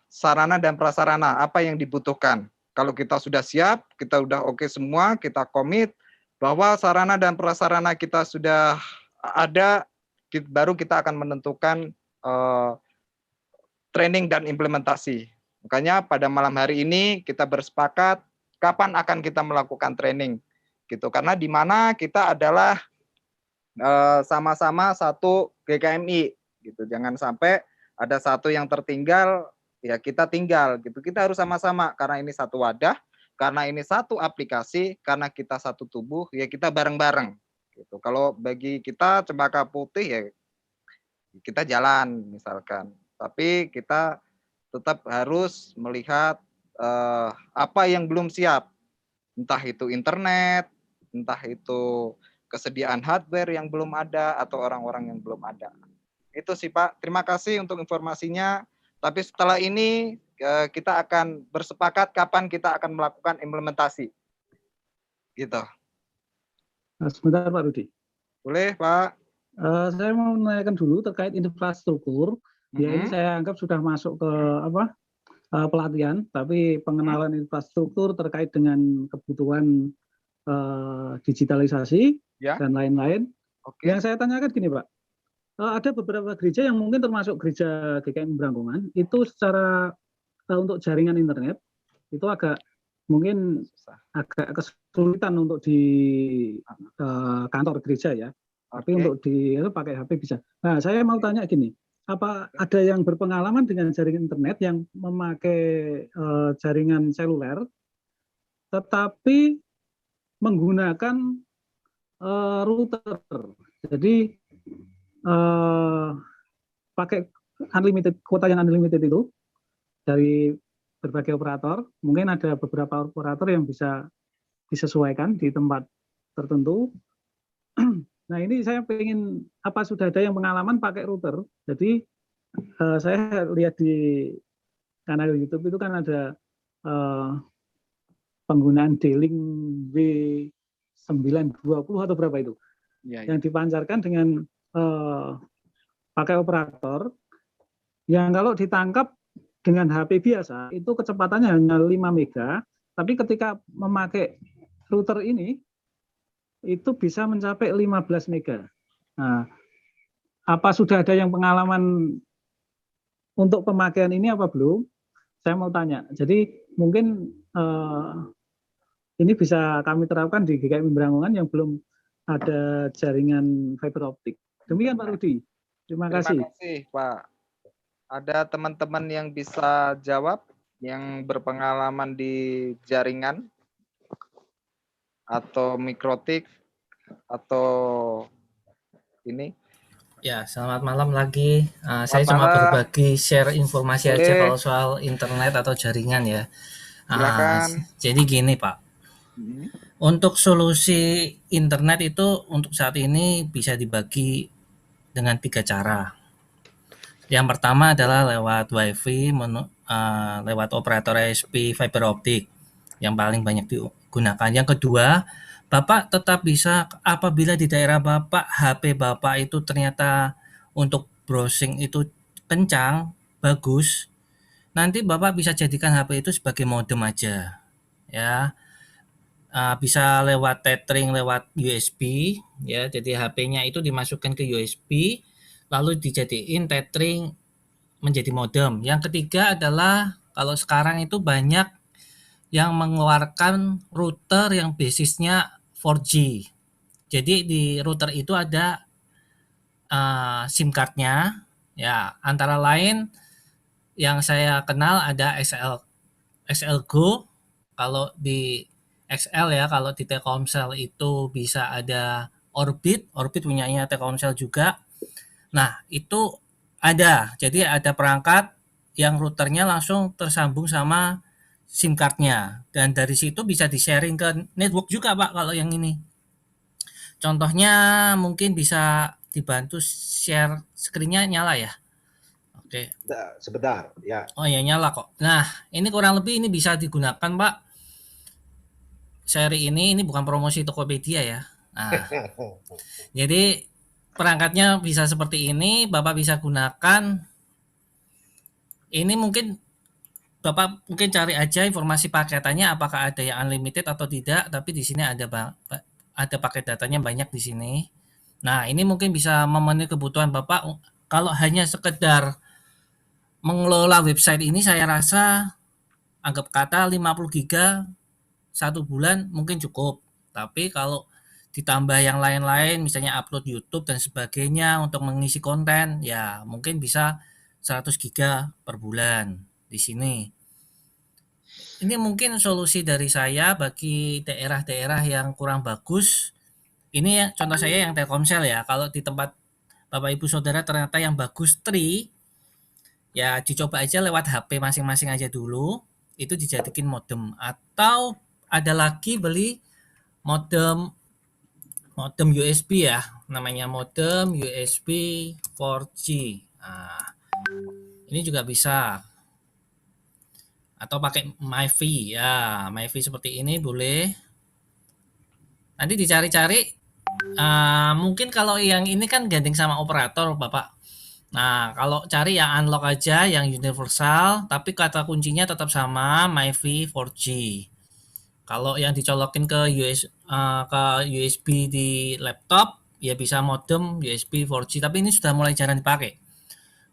sarana dan prasarana, apa yang dibutuhkan. Kalau kita sudah siap, kita sudah oke semua, kita komit bahwa sarana dan prasarana kita sudah ada, baru kita akan menentukan training dan implementasi. Makanya pada malam hari ini kita bersepakat kapan akan kita melakukan training, gitu. Karena di mana kita adalah sama-sama satu GKMI, gitu. Jangan sampai ada satu yang tertinggal. Ya kita tinggal gitu, kita harus sama-sama karena ini satu wadah, karena ini satu aplikasi, karena kita satu tubuh, ya kita bareng-bareng gitu. Kalau bagi kita Cempaka Putih ya kita jalan misalkan, tapi kita tetap harus melihat apa yang belum siap, entah itu internet, entah itu kesediaan hardware yang belum ada atau orang-orang yang belum ada. Itu sih Pak, terima kasih untuk informasinya. Tapi setelah ini kita akan bersepakat kapan kita akan melakukan implementasi. Gitu. Sebentar Pak Rudi. Boleh Pak. Saya mau menanyakan dulu terkait infrastruktur. Ya ini saya anggap sudah masuk ke pelatihan, tapi pengenalan infrastruktur terkait dengan kebutuhan digitalisasi dan lain-lain. Yang saya tanyakan gini Pak. Ada beberapa gereja yang mungkin termasuk gereja GKMI Brangkongan itu secara untuk jaringan internet itu mungkin agak kesulitan untuk di kantor gereja ya. Tapi Oke. untuk pakai HP bisa. Nah, saya mau tanya gini, apa ada yang berpengalaman dengan jaringan internet yang memakai jaringan seluler, tetapi menggunakan router. Jadi pakai unlimited, kuota yang unlimited itu dari berbagai operator. Mungkin ada beberapa operator yang bisa disesuaikan di tempat tertentu. Nah, ini saya pengen, apa sudah ada yang pengalaman pakai router? Jadi saya lihat di kanal YouTube itu kan ada penggunaan D-Link W920 atau berapa itu, yang dipancarkan dengan pakai operator yang kalau ditangkap dengan HP biasa itu kecepatannya hanya 5 mega, tapi ketika memakai router ini itu bisa mencapai 15 mega. Nah, apa sudah ada yang pengalaman untuk pemakaian ini apa belum? Saya mau tanya. Jadi mungkin ini bisa kami terapkan di GKMI Brangongan yang belum ada jaringan fiber optik. Demikian Pak Rudi. Terima kasih. Terima kasih Pak. Ada teman-teman yang bisa jawab yang berpengalaman di jaringan atau mikrotik atau ini? Ya, selamat malam lagi. Saya cuma malam. berbagi share informasi aja Boleh. kalau soal internet atau jaringan ya. Silakan. Jadi gini Pak, untuk solusi internet itu untuk saat ini bisa dibagi dengan 3 cara. Yang pertama adalah lewat WiFi, lewat operator ISP fiber optik yang paling banyak digunakan. Yang kedua, Bapak tetap bisa apabila di daerah Bapak, HP Bapak itu ternyata untuk browsing itu kencang, bagus, nanti Bapak bisa jadikan HP itu sebagai modem aja. Ya. Bisa lewat tethering lewat USB ya. Jadi HP-nya itu dimasukkan ke USB lalu dijadiin tethering menjadi modem. Yang ketiga adalah kalau sekarang itu banyak yang mengeluarkan router yang basisnya 4G. Jadi di router itu ada SIM card-nya ya, antara lain yang saya kenal ada XL Go. Kalau di XL ya, kalau di Telkomsel itu bisa ada Orbit punyanya Telkomsel juga. Nah, itu ada. Jadi ada perangkat yang routernya langsung tersambung sama SIM card-nya. Dan dari situ bisa di-sharing ke network juga, Pak, kalau yang ini. Contohnya mungkin bisa dibantu share screen-nya nyala ya. Oke. Sebentar, ya. Oh ya, nyala kok. Nah, ini kurang lebih ini bisa digunakan, Pak. Seri ini bukan promosi Tokopedia ya. Nah, jadi perangkatnya bisa seperti ini, Bapak bisa gunakan. Ini mungkin Bapak cari aja informasi paketannya apakah ada yang unlimited atau tidak, tapi di sini ada paket datanya banyak di sini. Nah, ini mungkin bisa memenuhi kebutuhan Bapak. Kalau hanya sekedar mengelola website ini saya rasa anggap kata 50 giga 1 bulan mungkin cukup. Tapi kalau ditambah yang lain-lain misalnya upload YouTube dan sebagainya untuk mengisi konten ya mungkin bisa 100 giga per bulan di sini. Ini mungkin solusi dari saya bagi daerah-daerah yang kurang bagus. Ini ya contoh saya yang Telkomsel ya. Kalau di tempat Bapak Ibu Saudara ternyata yang bagus Tri ya dicoba aja lewat HP masing-masing aja dulu. Itu dijadikan modem atau ada lagi beli modem USB ya, namanya modem USB 4G. Nah, ini juga bisa. Atau pakai MiFi ya, MiFi seperti ini boleh. Nanti dicari-cari. Mungkin kalau yang ini kan gandeng sama operator, Bapak. Nah, kalau cari yang unlock aja, yang universal, tapi kata kuncinya tetap sama, MiFi 4G. Kalau yang dicolokin ke USB di laptop, ya bisa modem USB 4G, tapi ini sudah mulai jarang dipakai.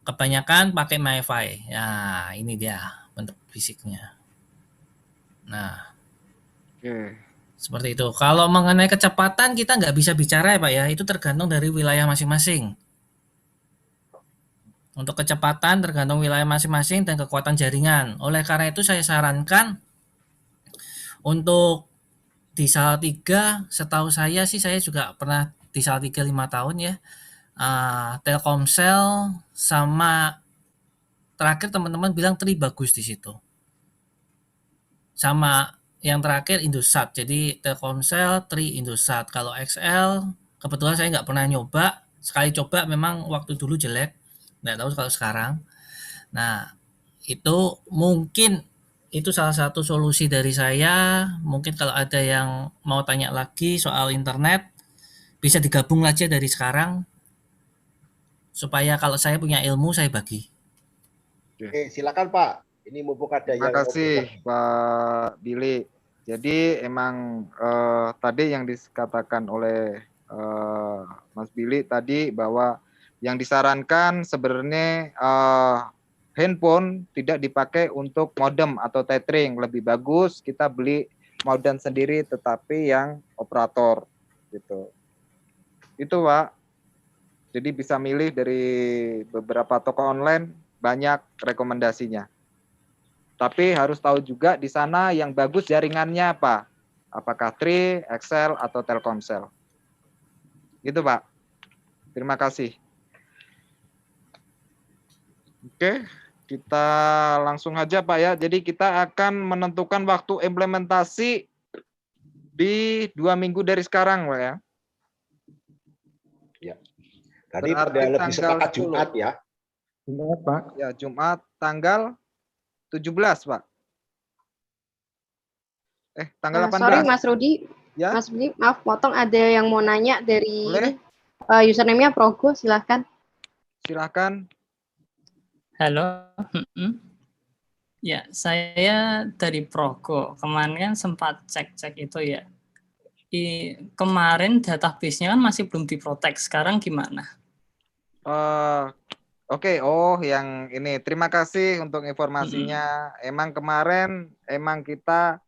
Kebanyakan pakai MiFi. Ya, ini dia bentuk fisiknya. Nah. Oke. Seperti itu. Kalau mengenai kecepatan kita nggak bisa bicara ya Pak ya, itu tergantung dari wilayah masing-masing. Untuk kecepatan tergantung wilayah masing-masing dan kekuatan jaringan. Oleh karena itu saya sarankan untuk di Salatiga, setahu saya sih saya juga pernah di Salatiga 5 tahun ya. Telkomsel sama terakhir teman-teman bilang Tri bagus di situ. Sama yang terakhir Indosat. Jadi Telkomsel, Tri, Indosat. Kalau XL kebetulan saya nggak pernah nyoba. Sekali coba memang waktu dulu jelek. Nggak tahu kalau sekarang. Nah, itu mungkin itu salah satu solusi dari saya. Mungkin kalau ada yang mau tanya lagi soal internet, bisa digabung aja dari sekarang. Supaya kalau saya punya ilmu, saya bagi. Oke, silakan Pak. Ini mumpung ada Terima yang kasih Pak Billy. Jadi emang tadi yang dikatakan oleh Mas Billy tadi bahwa yang disarankan sebenarnya handphone tidak dipakai untuk modem atau tethering. Lebih bagus kita beli modem sendiri tetapi yang operator gitu. Itu Pak. Jadi bisa milih dari beberapa toko online, banyak rekomendasinya. Tapi harus tahu juga di sana yang bagus jaringannya apa. Apakah Tri, XL, atau Telkomsel. Gitu Pak. Terima kasih. Oke, kita langsung aja Pak ya. Jadi kita akan menentukan waktu implementasi di 2 minggu dari sekarang Pak ya. Tadi pada lebih sepakat Jumat ya. Jumat, Pak. Ya, Jumat tanggal 17, Pak. Tanggal 18. Sorry Mas Rudi. Ya. Mas Rudi, maaf potong, ada yang mau nanya dari Boleh. Username-nya Progo, silahkan. Silahkan. Halo. Ya, saya dari Progo. Kemarin kan sempat cek-cek itu ya. Kemarin database-nya kan masih belum diprotek. Sekarang gimana? Oke, yang ini. Terima kasih untuk informasinya. Emang kemarin kita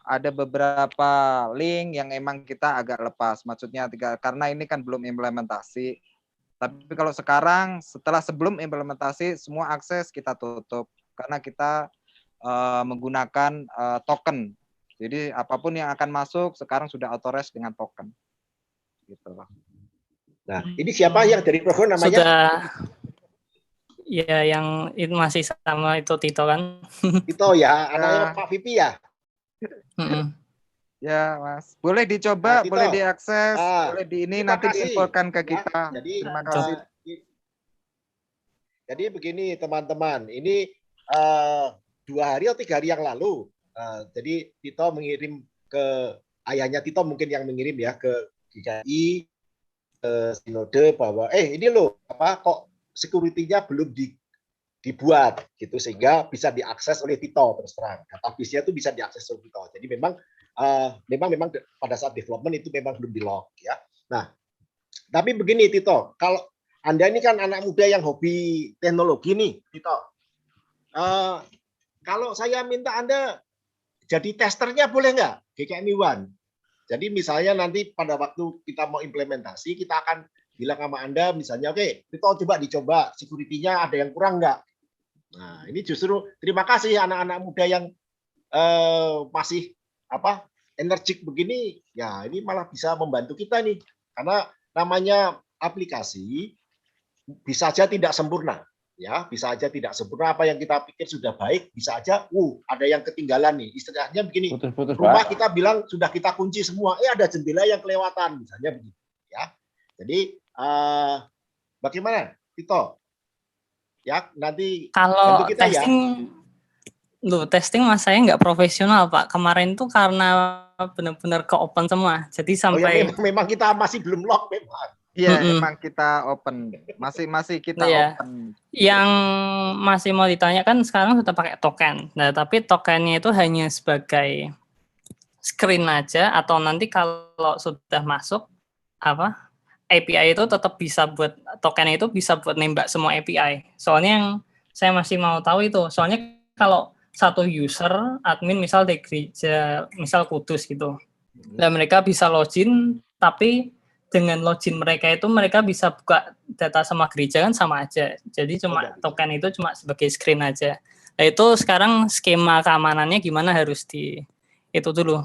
ada beberapa link yang emang kita agak lepas. Maksudnya karena ini kan belum implementasi. Tapi kalau sekarang sebelum implementasi semua akses kita tutup karena kita menggunakan token. Jadi apapun yang akan masuk sekarang sudah authorized dengan token. Gitu. Nah, ini siapa yang dari Progo namanya? Sudah. Ya, yang itu masih sama itu Tito kan? Tito ya, anaknya Pak Vipi ya? Ya, Mas. Boleh dicoba, Tito. boleh diakses, boleh nanti diinfokan ke kita. Ya, jadi, terima kasih. Jadi begini teman-teman, ini 2 hari atau 3 hari yang lalu, jadi Tito mengirim ke ayahnya Tito mungkin yang mengirim ya ke GKI, Sinode bahwa ini loh kok security-nya belum dibuat gitu sehingga bisa diakses oleh Tito terus terang. Database-nya itu bisa diakses oleh Tito. Jadi memang pada saat development itu memang belum di-lock ya. Nah, tapi begini Tito, kalau Anda ini kan anak muda yang hobi teknologi nih, Tito. Kalau saya minta Anda jadi testernya boleh nggak GKMI One? Jadi misalnya nanti pada waktu kita mau implementasi, kita akan bilang sama Anda misalnya, oke, Tito dicoba security-nya ada yang kurang nggak? Nah, ini justru terima kasih anak-anak muda yang masih energik begini, ya ini malah bisa membantu kita nih. Karena namanya aplikasi bisa saja tidak sempurna. Ya, bisa aja tidak sempurna, apa yang kita pikir sudah baik, bisa aja ada yang ketinggalan nih. Istilahnya begini, rumah kita bilang sudah kita kunci semua, ada jendela yang kelewatan, misalnya begitu. Ya, jadi bagaimana, Tito? Ya, nanti kalau kita testing, testing mas saya nggak profesional Pak. Kemarin tuh karena benar-benar ke open semua, jadi sampai. Memang kita masih belum lock memang. Iya, emang kita open. Masih kita open. Yang masih mau ditanyakan sekarang sudah pakai token. Nah, tapi tokennya itu hanya sebagai screen aja atau nanti kalau sudah masuk API itu tetap bisa buat tokennya itu bisa buat nembak semua API. Soalnya yang saya masih mau tahu itu, soalnya kalau satu user admin misal di gereja misal Kudus gitu. Dan mereka bisa login, tapi dengan login mereka itu mereka bisa buka data sama gereja kan sama aja. Jadi cuma token itu cuma sebagai screen aja. Nah itu sekarang skema keamanannya gimana harus di itu dulu.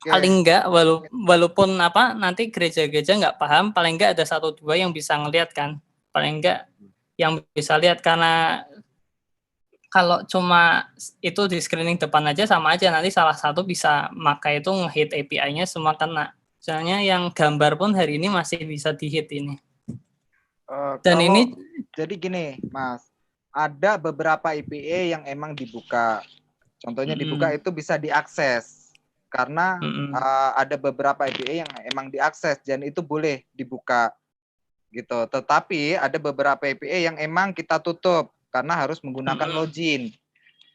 Paling enggak walaupun apa nanti gereja-gereja nggak paham, paling enggak ada 1-2 yang bisa ngelihat kan. Paling enggak yang bisa lihat, karena kalau cuma itu di screening depan aja sama aja, nanti salah satu bisa makai itu nge-hit API-nya semua kena. Soalnya yang gambar pun hari ini masih bisa di-hit ini. Dan ini jadi gini, Mas, ada beberapa API yang emang dibuka. Contohnya dibuka itu bisa diakses. Karena ada beberapa API yang emang diakses dan itu boleh dibuka gitu. Tetapi ada beberapa API yang emang kita tutup karena harus menggunakan login.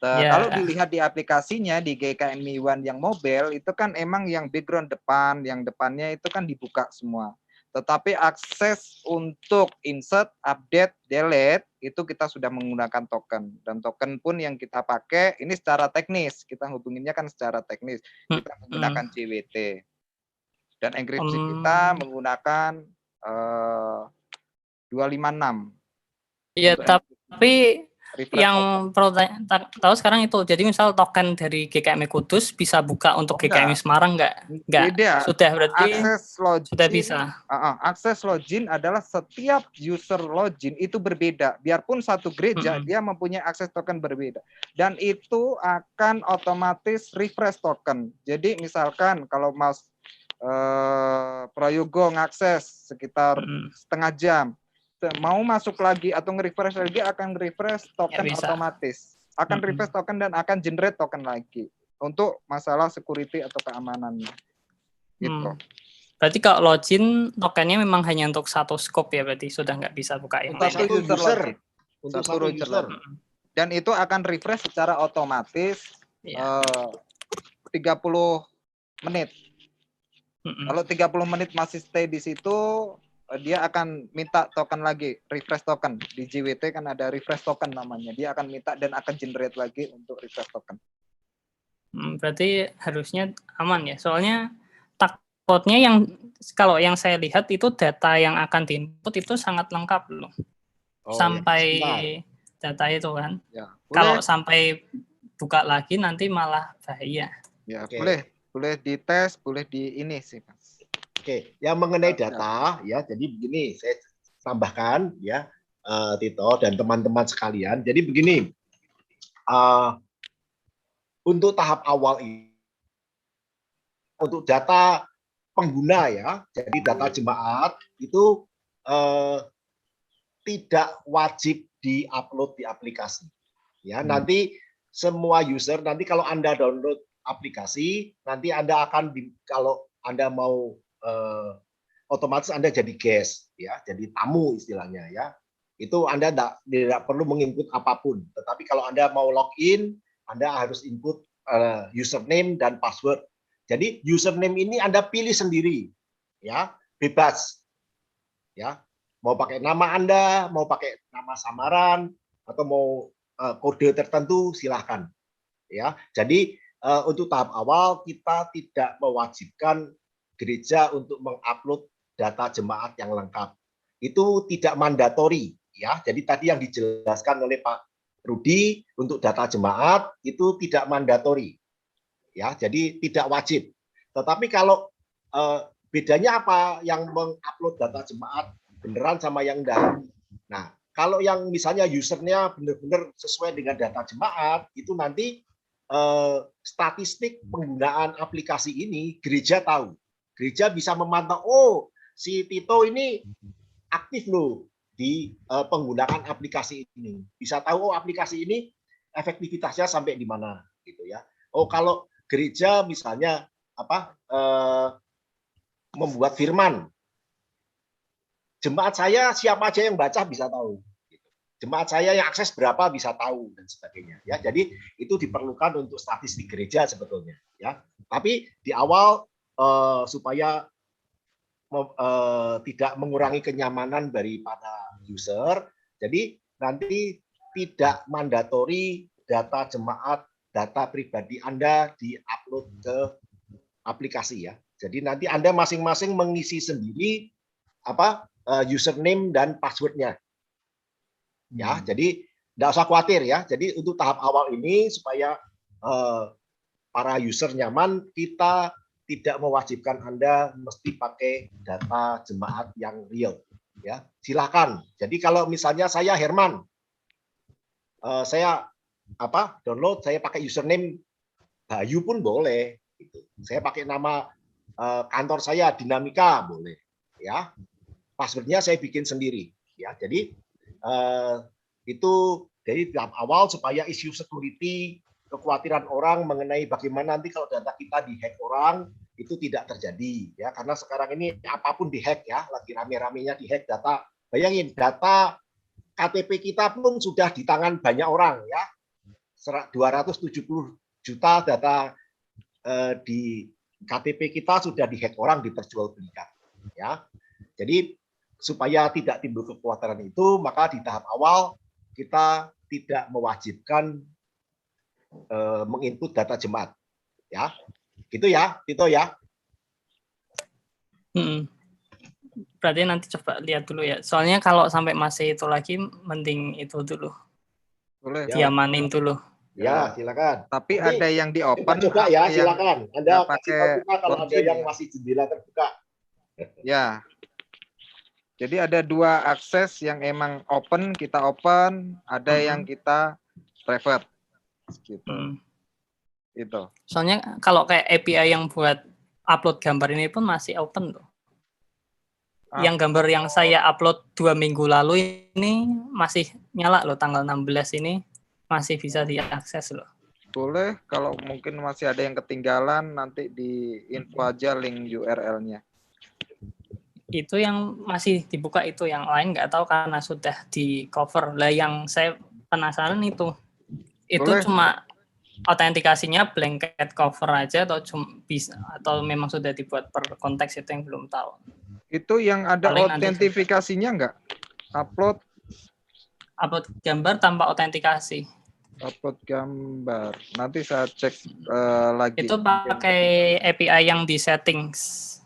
Kalau dilihat di aplikasinya di GKMI One yang mobile itu kan emang yang background depan, yang depannya itu kan dibuka semua. Tetapi akses untuk insert, update, delete itu kita sudah menggunakan token, dan token pun yang kita pakai ini secara teknis, kita hubunginnya kan secara teknis, kita menggunakan JWT dan enkripsi kita menggunakan 256. Iya, tapi yang perlu tahu sekarang itu, jadi misal token dari GKMI Kudus bisa buka untuk GKMI Semarang nggak? Beda. Sudah berarti akses login, sudah bisa. Akses login adalah setiap user login itu berbeda. Biarpun satu gereja dia mempunyai akses token berbeda. Dan itu akan otomatis refresh token. Jadi misalkan kalau Mas Prayogo ngakses sekitar setengah jam, mau masuk lagi atau nge-refresh lagi akan refresh token otomatis. Akan refresh token dan akan generate token lagi untuk masalah security atau keamanannya. Gitu. Berarti kalau login tokennya memang hanya untuk satu scope ya, berarti sudah nggak bisa buka yang satu lain. user. Untuk satu user. Dan itu akan refresh secara otomatis 30 menit. Kalau 30 menit masih stay di situ, dia akan minta token lagi, refresh token. Di JWT kan ada refresh token namanya. Dia akan minta dan akan generate lagi untuk refresh token. Berarti harusnya aman ya. Soalnya takutnya yang kalau yang saya lihat itu data yang akan diinput itu sangat lengkap loh. Sampai data itu kan. Ya, kalau sampai buka lagi nanti malah bahaya. Ya, boleh dites, boleh di ini sih, Mas. Oke, yang mengenai data ya, jadi begini saya tambahkan ya, Tito dan teman-teman sekalian. Jadi begini, untuk tahap awal ini, untuk data pengguna ya, jadi data jemaat itu tidak wajib diupload di aplikasi. Ya, nanti semua user nanti kalau Anda download aplikasi, nanti Anda akan kalau Anda mau otomatis Anda jadi guest ya, jadi tamu istilahnya ya. Itu Anda tidak perlu menginput apapun. Tetapi kalau Anda mau login, Anda harus input username dan password. Jadi username ini Anda pilih sendiri ya, bebas. Ya. Mau pakai nama Anda, mau pakai nama samaran atau mau kode tertentu silahkan. Ya. Jadi untuk tahap awal kita tidak mewajibkan gereja untuk mengupload data jemaat yang lengkap. Itu tidak mandatori ya. Jadi tadi yang dijelaskan oleh Pak Rudi untuk data jemaat itu tidak mandatori. Ya, jadi tidak wajib. Tetapi kalau bedanya apa yang mengupload data jemaat beneran sama yang enggak. Nah, kalau yang misalnya usernya benar-benar sesuai dengan data jemaat, itu nanti statistik penggunaan aplikasi ini gereja tahu. Gereja bisa memantau, oh si Tito ini aktif loh di penggunaan aplikasi ini. Bisa tahu, oh aplikasi ini efektivitasnya sampai di mana gitu ya. Oh kalau gereja misalnya membuat firman, jemaat saya siapa aja yang baca bisa tahu. Jemaat saya yang akses berapa bisa tahu dan sebagainya. Ya, jadi itu diperlukan untuk statistik gereja sebetulnya. Ya, tapi di awal supaya tidak mengurangi kenyamanan daripada user, jadi nanti tidak mandatori data jemaat data pribadi Anda diupload ke aplikasi ya. Jadi nanti Anda masing-masing mengisi sendiri username dan passwordnya. Ya, jadi tidak usah khawatir ya. Jadi untuk tahap awal ini supaya para user nyaman, kita tidak mewajibkan Anda mesti pakai data jemaat yang real. Ya, silakan. Jadi kalau misalnya saya Herman, saya download, saya pakai username Bayu pun boleh. Gitu. Saya pakai nama kantor saya Dinamika boleh. Ya, passwordnya saya bikin sendiri. Ya, jadi itu dari tahap awal supaya isu security, kekhawatiran orang mengenai bagaimana nanti kalau data kita dihack orang itu tidak terjadi ya, karena sekarang ini apapun dihack ya, lagi rame-ramenya dihack data. Bayangin data KTP kita pun sudah di tangan banyak orang ya, 270 juta data di KTP kita sudah dihack orang, diperjualbelikan ya. Jadi supaya tidak timbul kekhawatiran itu, maka di tahap awal kita tidak mewajibkan menginput data jemaat ya. Gitu ya, Tito ya. Berarti nanti coba lihat dulu ya. Soalnya kalau sampai masih itu lagi, mending itu dulu. Boleh. Diamanin dulu. Ya, silakan. Tapi nanti ada yang di open. Coba ya, silakan. Anda kasih tahu kita kalau ada login yang ya. masih jendela terbuka. Ya. Jadi ada 2 akses yang emang open, kita open. Ada yang kita private. Gitu. Itu. Soalnya kalau kayak API yang buat upload gambar ini pun masih open tuh. Yang gambar yang saya upload 2 minggu lalu ini masih nyala loh, tanggal 16 ini masih bisa diakses loh. Boleh, kalau mungkin masih ada yang ketinggalan nanti di info aja link URL-nya. Itu yang masih dibuka, itu yang lain nggak tahu karena sudah di cover. Lah yang saya penasaran itu Boleh. cuma autentikasinya blanket cover aja atau cuma bisa, atau memang sudah dibuat per konteks, itu yang belum tahu. Itu yang ada Paling nanti autentifikasinya nggak? Upload gambar tanpa autentikasi. Upload gambar. Nanti saya cek lagi. Itu pakai API yang di settings.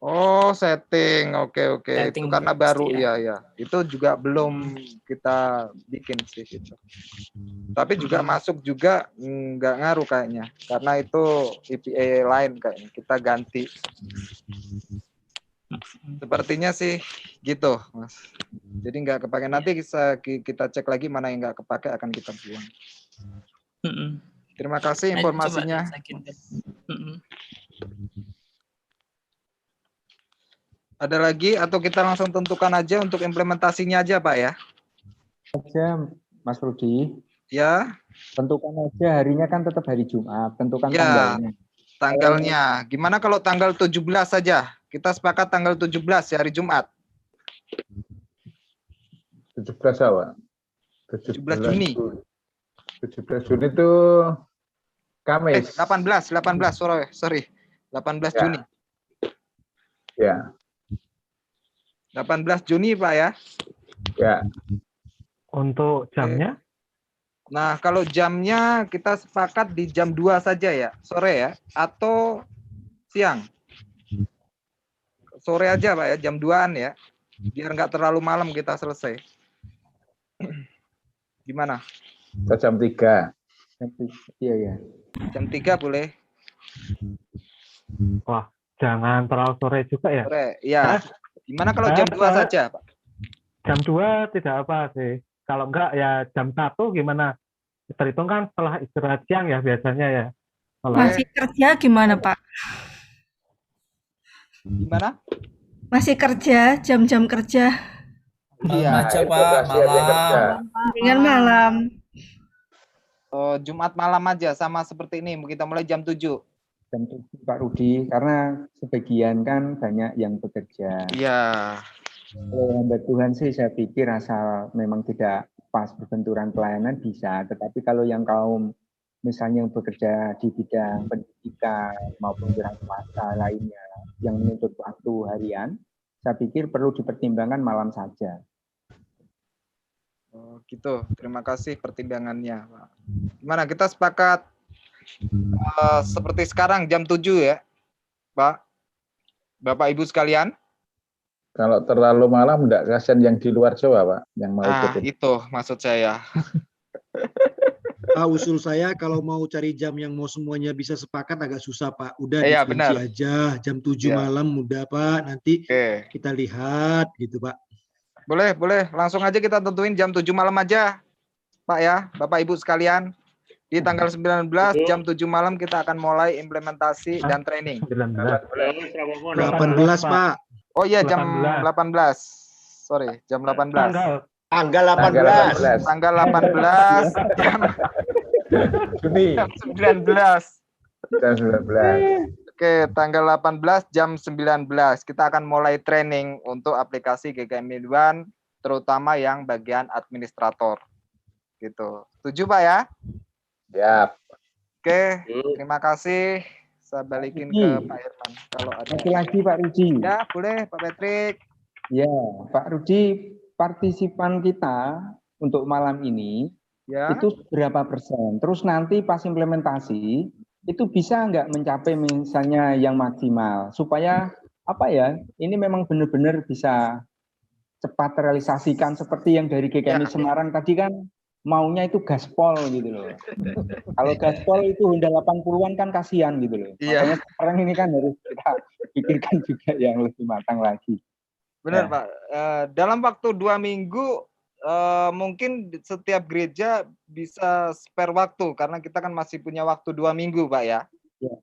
Oh, setting. Oke. Itu Setting karena baru ya. ya. Itu juga belum kita bikin sih itu. Tapi juga masuk juga nggak ngaruh kayaknya. Karena itu API lain kayaknya. Kita ganti. Sepertinya sih gitu, Mas. Jadi nggak kepake. Nanti kita cek lagi mana yang nggak kepake, akan kita buang. Terima kasih informasinya. Ada lagi atau kita langsung tentukan aja untuk implementasinya aja, Pak ya? Aja, Mas Rudi. Ya. Tentukan aja harinya kan tetap hari Jumat. Tentukan Ya, tanggalnya. Tanggalnya. Gimana kalau tanggal 17 saja? Kita sepakat tanggal 17 ya, hari Jumat. 17 apa? 17 Juni. 17 Juni itu Kamis. 18 sorry. 18 Ya. Juni. Ya. 18 Juni, Pak ya. Ya. Untuk jamnya? Nah, kalau jamnya kita sepakat di jam 2 saja ya, sore ya, atau siang. Sore aja Pak ya, jam 2-an ya. Biar nggak terlalu malam kita selesai. Gimana? Jam 3. Iya ya. Jam 3 boleh. Wah, jangan terlalu sore juga ya. Sore, ya. Gimana kalau jam 2 saja, Pak? Jam 2 tidak apa sih. Kalau enggak ya jam 1 gimana? Terhitung kan setelah istirahat siang ya biasanya ya. Kalau Masih kerja gimana, Pak? Gimana? Masih kerja, jam-jam kerja. Malam aja, Pak. Malam. Dengan malam. Jumat malam aja, sama seperti ini. Kita mulai jam 7. Jam 7, Pak Rudi, karena sebagian kan banyak yang bekerja. Iya. Kalau hamba Tuhan sih saya pikir asal memang tidak pas berbenturan pelayanan bisa, tetapi kalau yang kaum misalnya yang bekerja di bidang pendidikan maupun wira swasta lainnya yang menuntut waktu harian, saya pikir perlu dipertimbangkan malam saja. Oh, gitu. Terima kasih pertimbangannya, Pak. Gimana, kita sepakat seperti sekarang jam 7 ya, Pak? Bapak Ibu sekalian? Kalau terlalu malam enggak kasihan yang di luar Jawa, Pak, yang mau ikut. Itu maksud saya. Usul saya kalau mau cari jam yang mau semuanya bisa sepakat agak susah, Pak. Udah Iya, dikunci benar. aja jam 7 Iya. malam udah, Pak. Nanti kita lihat gitu, Pak. Boleh. Langsung aja kita tentuin jam 7 malam aja, Pak ya, Bapak Ibu sekalian. Di tanggal 19 jam 7 malam kita akan mulai implementasi dan training. 18, Pak. Oh iya, jam 18. Sorry, jam 18. Tanggal 18. Tanggal 18 jam Juni. jam 19. Jam 19. Oke, tanggal 18 jam 19 kita akan mulai training untuk aplikasi GKMI One, terutama yang bagian administrator. Gitu. Setuju, Pak ya? Siap. Oke, terima kasih. Saya balikin ke Pak Irman kalau ada. Lagi Pak Rudi. Ya, boleh Pak Patrick. Ya, Pak Rudi, partisipan kita untuk malam ini Ya. itu berapa persen? Terus nanti pas implementasi itu bisa nggak mencapai misalnya yang maksimal supaya apa ya? Ini memang benar-benar bisa cepat terrealisasikan seperti yang dari GKMI Semarang tadi kan maunya itu gaspol gitu loh. Kalau gaspol itu Honda 80-an kan kasihan gitu loh. Iya. Makanya sekarang ini kan harus kita pikirkan juga yang lebih matang lagi. Benar, Pak. Dalam waktu 2 minggu mungkin setiap gereja bisa spare waktu karena kita kan masih punya waktu 2 minggu, Pak ya. Ya.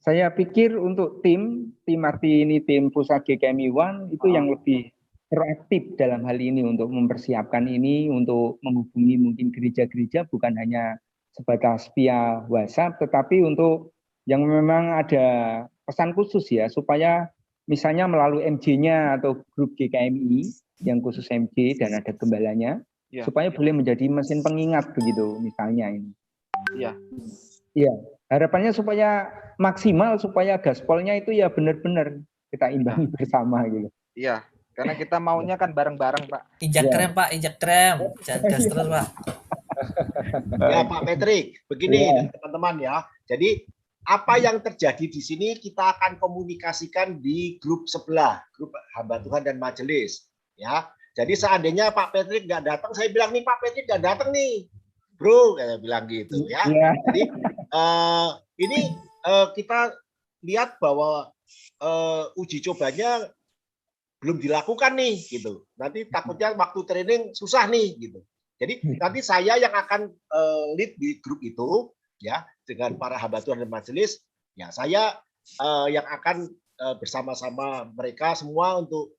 Saya pikir untuk tim arti ini tim pusat GKMI One itu yang lebih proaktif dalam hal ini untuk mempersiapkan ini, untuk menghubungi mungkin gereja-gereja bukan hanya sebatas via WhatsApp, tetapi untuk yang memang ada pesan khusus ya, supaya misalnya melalui MJ-nya atau grup GKMI yang khusus MJ dan ada gembalanya, supaya boleh menjadi mesin pengingat begitu misalnya ini. Iya. Iya, harapannya supaya maksimal, supaya gaspolnya itu ya benar-benar kita imbangi bersama gitu. Iya. Karena kita maunya kan bareng-bareng, Pak. Injak krem, Pak, injak krem. Jangan gas terus, Pak. Ya, Pak Patrick, begini teman-teman ya. Jadi apa yang terjadi di sini kita akan komunikasikan di grup sebelah, grup hamba Tuhan dan majelis. Ya, jadi seandainya Pak Patrick nggak datang, saya bilang nih Pak Patrick nggak datang nih, bro, saya bilang gitu ya. Jadi ini kita lihat bahwa uji cobanya belum dilakukan nih gitu. Nanti takutnya waktu training susah nih gitu. Jadi nanti saya yang akan lead di grup itu ya dengan para hamba Tuhan dan majelis. Ya saya yang akan bersama-sama mereka semua untuk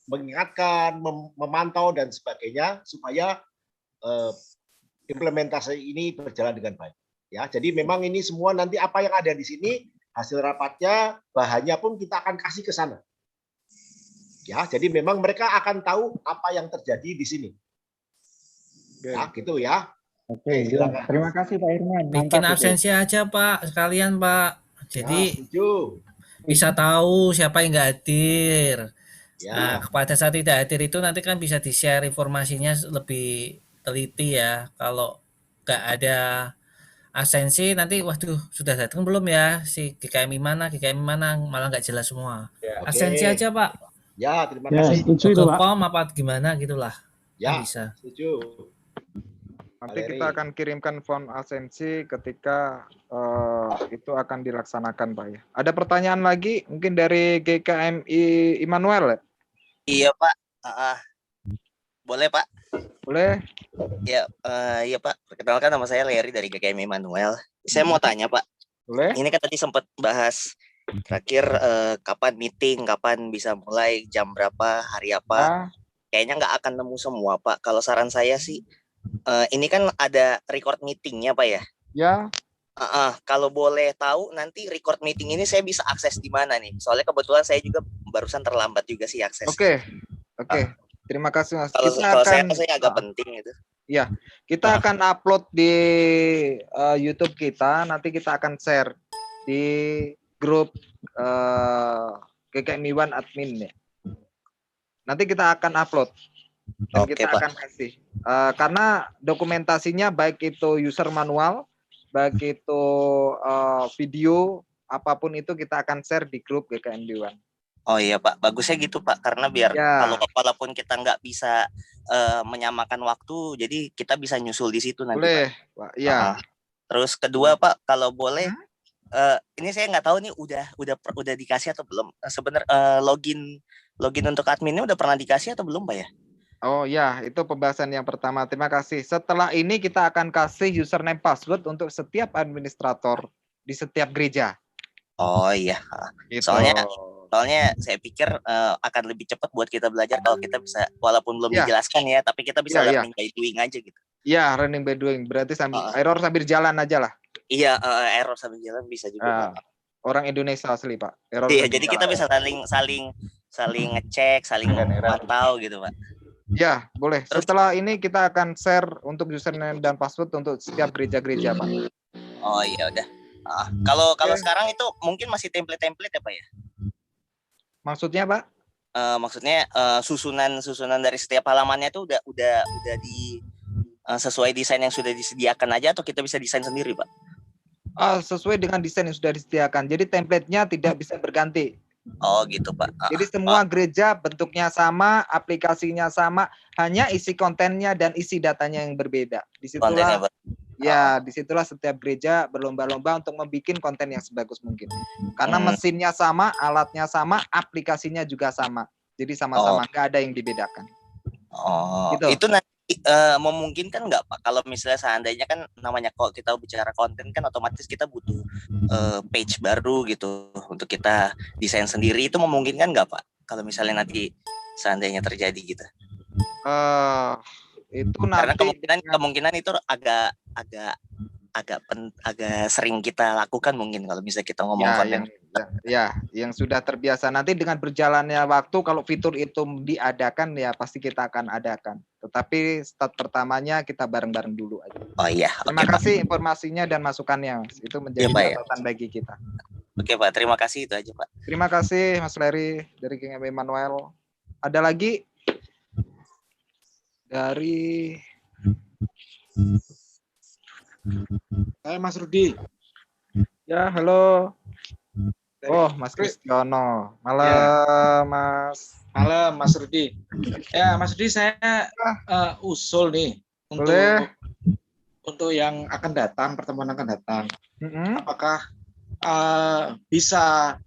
mengingatkan, memantau dan sebagainya supaya implementasi ini berjalan dengan baik. Ya, jadi memang ini semua nanti apa yang ada di sini hasil rapatnya, bahannya pun kita akan kasih ke sana. Ya, jadi memang mereka akan tahu apa yang terjadi di sini. Ya, gitu ya. Oke, silakan. Terima kasih Pak Irman. Bikin absensi aja, Pak, sekalian, Pak. Jadi bisa tahu siapa yang nggak hadir. Nah, pada saat tidak hadir itu nanti kan bisa di-share informasinya lebih teliti ya. Kalau nggak ada absensi nanti, waduh, sudah datang belum ya si GKMI mana, malah nggak jelas semua. Absensi aja, Pak. Ya, terima kasih. Google.com apa gimana gitulah. Ya, bisa. Setuju. Nanti kita akan kirimkan form absensi ketika itu akan dilaksanakan, Pak ya. Ada pertanyaan lagi mungkin dari GKMI Immanuel? Iya, Pak. Boleh, Pak? Boleh. Ya, iya Pak. Perkenalkan nama saya Larry dari GKMI Immanuel. Saya mau tanya, Pak. Boleh. Ini kan tadi sempat bahas terakhir kapan meeting, kapan bisa mulai, jam berapa, hari apa. Kayaknya nggak akan nemu semua, Pak. Kalau saran saya sih, ini kan ada record meetingnya, Pak ya? Ya. Kalau boleh tahu nanti record meeting ini saya bisa akses di mana nih? Soalnya kebetulan saya juga barusan terlambat juga sih akses. Oke. Terima kasih, Mas. Kalau saya agak penting itu. Ya, kita akan upload di YouTube kita. Nanti kita akan share di grup GKMI One admin ya. Nanti kita akan upload Dan Oke, kita Pak. akan kasih. Karena dokumentasinya baik itu user manual, baik itu video, apapun itu kita akan share di grup GKMD One. Oh iya Pak, bagusnya gitu Pak, karena biar Ya. walaupun kita nggak bisa menyamakan waktu, jadi kita bisa nyusul di situ nanti Boleh, Pak. Pak. Ya. Terus kedua Pak, kalau boleh, ini saya nggak tahu nih udah dikasih atau belum. Sebenarnya login untuk adminnya udah pernah dikasih atau belum Pak ya? Oh ya, itu pembahasan yang pertama. Terima kasih. Setelah ini kita akan kasih username password untuk setiap administrator di setiap gereja. Oh iya. Gitu. Soalnya saya pikir akan lebih cepat buat kita belajar kalau kita bisa, walaupun belum Ya. dijelaskan ya, tapi kita bisa Ya, ya. learning by doing aja gitu. Ya, learning by doing. Berarti error sambil jalan aja lah. Iya, error sambil jalan bisa juga. Pak. Orang Indonesia asli Pak. Error Iya, sambil jadi jalan. kita bisa saling ngecek, saling memantau gitu Pak. Ya, boleh. Setelah ini kita akan share untuk username dan password untuk setiap gereja-gereja, Pak. Oh iya udah. Kalau sekarang itu mungkin masih template-template ya Pak ya? Maksudnya Pak? Maksudnya susunan dari setiap halamannya itu udah di sesuai desain yang sudah disediakan aja, atau kita bisa desain sendiri Pak? Sesuai dengan desain yang sudah disediakan. Jadi template-nya tidak bisa berganti. Oh gitu Pak. Jadi semua gereja bentuknya sama, aplikasinya sama, hanya isi kontennya dan isi datanya yang berbeda. Kontennya, Pak. Ya, disitulah setiap gereja berlomba-lomba untuk membuat konten yang sebagus mungkin. Karena mesinnya sama, alatnya sama, aplikasinya juga sama. Jadi sama-sama, nggak ada yang dibedakan. Oh, Gitu. itu nanti memungkinkan nggak Pak? Kalau misalnya seandainya kan namanya kalau kita bicara konten kan otomatis kita butuh page baru gitu untuk kita desain sendiri, itu memungkinkan nggak Pak? Kalau misalnya nanti seandainya terjadi gitu. Itu Karena nanti kemungkinan itu agak sering kita lakukan mungkin kalau misalnya kita ngomong konten. yang sudah terbiasa. Nanti dengan berjalannya waktu, kalau fitur itu diadakan ya pasti kita akan adakan. Tetapi start pertamanya kita bareng-bareng dulu aja. Oh iya. Terima kasih informasinya dan masukannya, Mas. Itu menjadi Pak, ya. catatan bagi kita. Oke Pak, terima kasih, itu aja Pak. Terima kasih Mas Leri dari King Emmanuel. Ada lagi dari Saya Mas Rudi. ya, halo. Oh, Mas Kristiono. Malam, Mas. Malam Mas Rudi. Ya Mas Rudi, saya usul nih untuk yang akan datang, pertemuan akan datang. Apakah bisa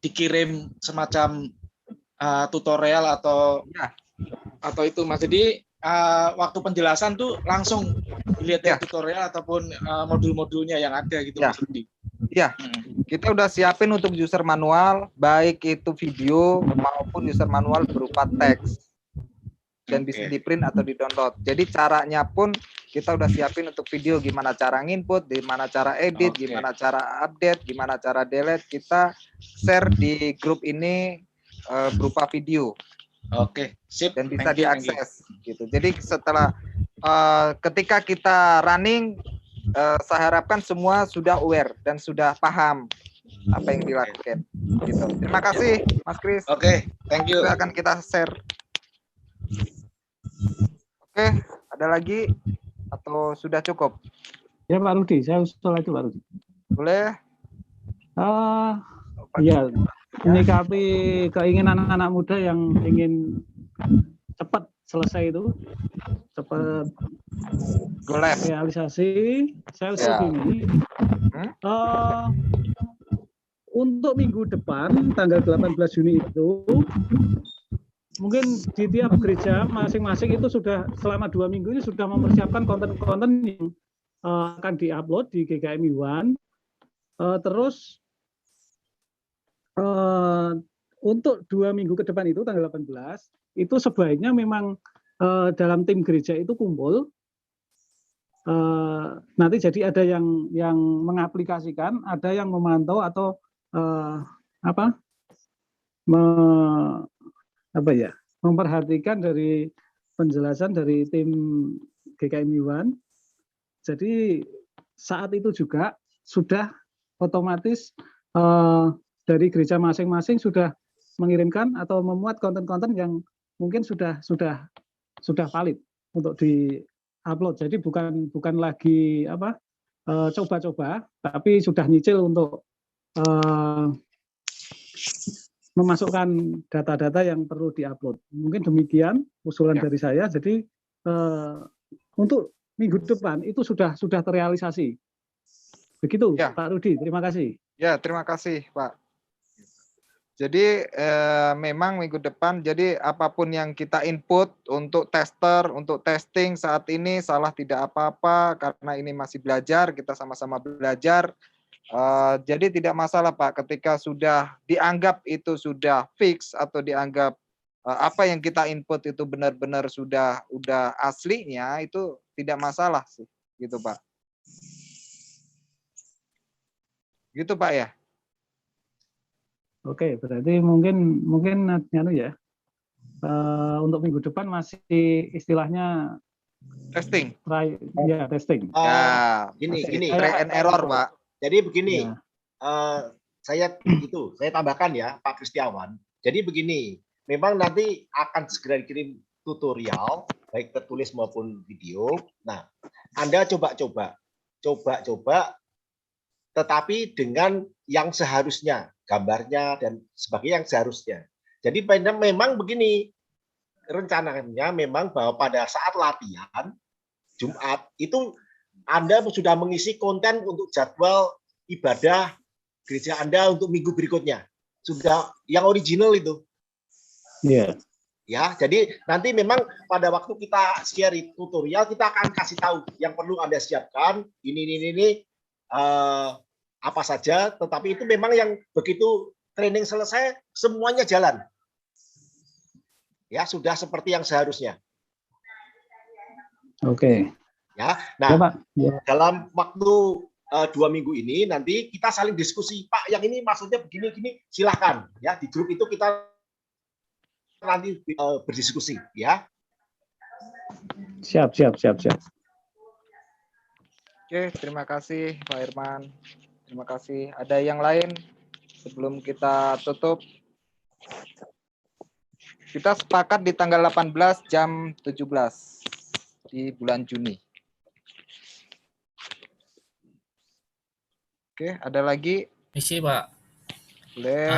dikirim semacam tutorial atau itu Mas? Jadi waktu penjelasan tuh langsung dilihat tutorial ataupun modul-modulnya yang ada gitu Mas Rudi. Iya, kita udah siapin untuk user manual, baik itu video maupun user manual berupa teks. Dan bisa di-print atau di-download. Jadi caranya pun kita udah siapin untuk video, gimana cara nginput, gimana cara edit, gimana cara update, gimana cara delete. Kita share di grup ini berupa video. Oke, sip. Dan bisa Thank you. diakses gitu. Jadi setelah ketika kita running, saya harapkan semua sudah aware dan sudah paham apa yang dilakukan. Gitu. Terima kasih, Mas Kris. Oke, thank you. Itu akan kita share. Oke, ada lagi atau sudah cukup? Ya Pak Rudi, saya usul aja Pak Rudi. Boleh? Iya, menyikapi keinginan anak muda yang ingin cepat selesai itu, cepat realisasi. Saya usul gini, untuk minggu depan tanggal 18 Juni itu mungkin di tiap gereja masing-masing itu sudah selama 2 minggu ini sudah mempersiapkan konten-konten yang akan diupload di GKMI One. Terus untuk 2 minggu ke depan itu tanggal 18 itu sebaiknya memang dalam tim gereja itu kumpul. Nanti jadi ada yang mengaplikasikan, ada yang memantau atau memperhatikan dari penjelasan dari tim GKMI One. Jadi saat itu juga sudah otomatis dari gereja masing-masing sudah mengirimkan atau memuat konten-konten yang mungkin sudah sudah valid untuk di-upload. Jadi bukan lagi coba-coba, tapi sudah nyicil untuk memasukkan data-data yang perlu diupload. Mungkin demikian usulan dari saya. Jadi untuk minggu depan itu sudah terrealisasi. Begitu, Pak Rudi. Terima kasih. Ya, terima kasih, Pak. Jadi memang minggu depan, jadi apapun yang kita input untuk tester, untuk testing saat ini salah tidak apa-apa karena ini masih belajar, kita sama-sama belajar. Jadi tidak masalah Pak, ketika sudah dianggap itu sudah fix atau dianggap apa yang kita input itu benar-benar sudah aslinya, itu tidak masalah sih, gitu Pak. Gitu Pak ya. Oke, berarti mungkin ya. Untuk minggu depan masih istilahnya testing. Ya, testing. Gini. Try and error, Pak. Jadi begini, saya tambahkan ya, Pak Kristiawan. Jadi begini, memang nanti akan segera dikirim tutorial, baik tertulis maupun video. Nah, Anda coba-coba, tetapi dengan yang seharusnya, gambarnya dan sebagainya yang seharusnya. Jadi memang begini, rencananya memang bahwa pada saat latihan Jumat itu Anda sudah mengisi konten untuk jadwal ibadah gereja Anda untuk minggu berikutnya. Sudah yang original itu. Iya. Ya, jadi nanti memang pada waktu kita share tutorial kita akan kasih tahu yang perlu Anda siapkan ini apa saja, tetapi itu memang yang begitu training selesai semuanya jalan. Ya, sudah seperti yang seharusnya. Oke. Ya, nah dalam waktu 2 minggu ini nanti kita saling diskusi, Pak, yang ini maksudnya begini, silakan ya di grup itu kita nanti berdiskusi ya. Siap. Oke, terima kasih Pak Irman. Terima kasih. Ada yang lain sebelum kita tutup? Kita sepakat di tanggal 18 jam 17 di bulan Juni. Oke, ada lagi? Isi, Pak. Boleh.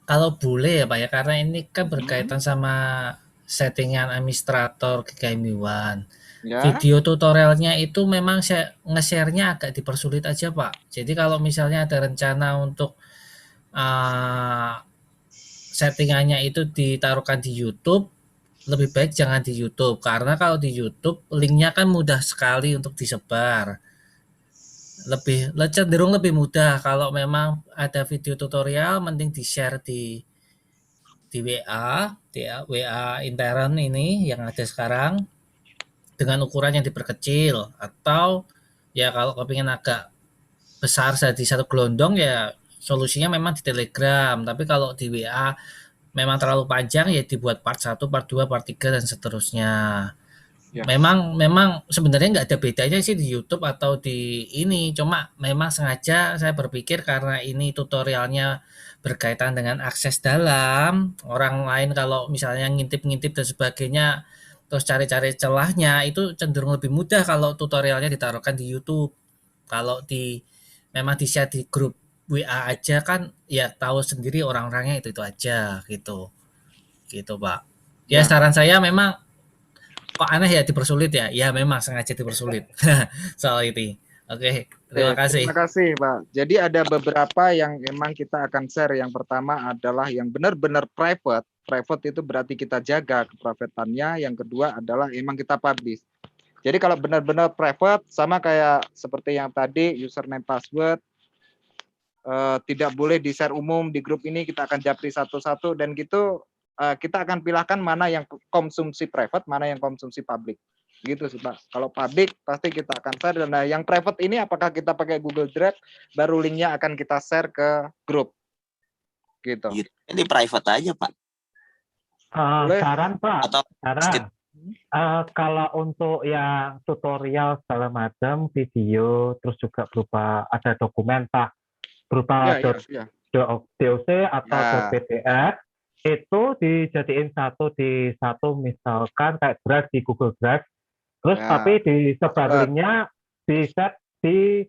Kalau boleh ya Pak ya, karena ini kan berkaitan sama settingan administrator GKMI One. Ya. Video tutorialnya itu memang saya nge-share-nya agak dipersulit aja Pak. Jadi kalau misalnya ada rencana untuk settingannya itu ditaruhkan di YouTube, lebih baik jangan di YouTube. Karena kalau di YouTube linknya kan mudah sekali untuk disebar. Cenderung lebih mudah kalau memang ada video tutorial, mending di-share di WA intern ini yang ada sekarang dengan ukuran yang diperkecil, atau ya kalau kepingin agak besar jadi satu gelondong ya solusinya memang di Telegram, tapi kalau di WA memang terlalu panjang ya dibuat part 1, part 2, part 3 dan seterusnya. Ya. Memang sebenarnya nggak ada bedanya sih di YouTube atau di ini, cuma memang sengaja saya berpikir karena ini tutorialnya berkaitan dengan akses dalam, orang lain kalau misalnya ngintip-ngintip dan sebagainya terus cari-cari celahnya itu cenderung lebih mudah kalau tutorialnya ditaruhkan di YouTube. Kalau memang di-share di grup WA aja kan ya tahu sendiri orang-orangnya itu aja gitu Pak. Ya saran saya memang kok aneh ya dipersulit ya? Ya memang sengaja dipersulit soal itu. Oke, terima kasih. Terima kasih Pak. Jadi ada beberapa yang memang kita akan share. Yang pertama adalah yang benar-benar private. Private itu berarti kita jaga keprivatannya. Yang kedua adalah memang kita publish. Jadi kalau benar-benar private sama kayak seperti yang tadi username password tidak boleh di-share umum di grup ini, kita akan japri satu-satu dan gitu kita akan pilihkan mana yang konsumsi private, mana yang konsumsi public. Gitu sih Pak. Kalau public pasti kita akan share, dan yang private ini apakah kita pakai Google Drive, baru linknya akan kita share ke grup. Gitu. Ini private aja Pak. Saran Pak. Kalau untuk yang tutorial segala macam, video, terus juga berupa ada dokumen Pak, berupa DOC atau PDF, itu dijadiin satu di satu, misalkan kayak Drive di Google Drive, terus Ya, tapi disebar Robert. linknya di set di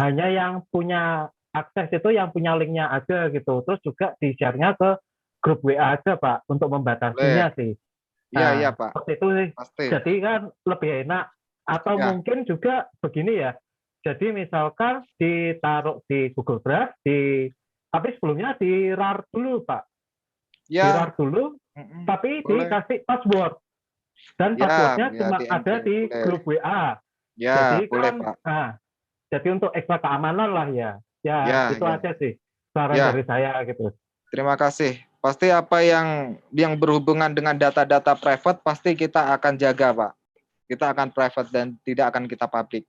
hanya yang punya akses itu yang punya linknya aja gitu, terus juga di share-nya ke grup WA aja Pak untuk membatasinya Boleh. sih. Iya, iya, Nah, Pak. seperti itu sih. Pasti. Jadi kan lebih enak. Atau Ya. mungkin juga begini ya. Jadi misalkan ditaruh di Google Drive, tapi sebelumnya di RAR dulu Pak. Di Ya, RAR dulu, tapi boleh. dikasih password. Dan Ya, passwordnya ya cuma di ada di boleh. grup WA. Ya, Jadi boleh, kan, Pak. nah, jadi untuk ekstra keamanan lah ya. Ya, Ya, itu ya. aja sih saran Ya. dari saya gitu. Terima kasih. Pasti apa yang berhubungan dengan data-data private pasti kita akan jaga, Pak. Kita akan private dan tidak akan kita public.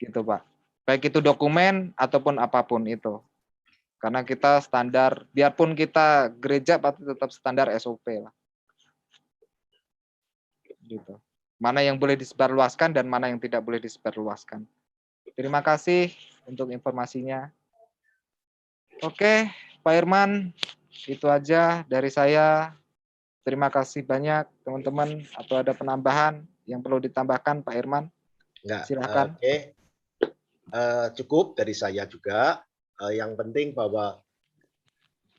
Gitu, Pak. Baik itu dokumen ataupun apapun itu. Karena kita standar, biarpun kita gereja pasti tetap standar SOP lah. Gitu. Mana yang boleh disebarluaskan dan mana yang tidak boleh disebarluaskan. Terima kasih untuk informasinya. Oke, Pak Irman, itu aja dari saya. Terima kasih banyak teman-teman. Atau ada penambahan yang perlu ditambahkan Pak Irman? Enggak. Silakan. Oke. Cukup dari saya juga. Yang penting bahwa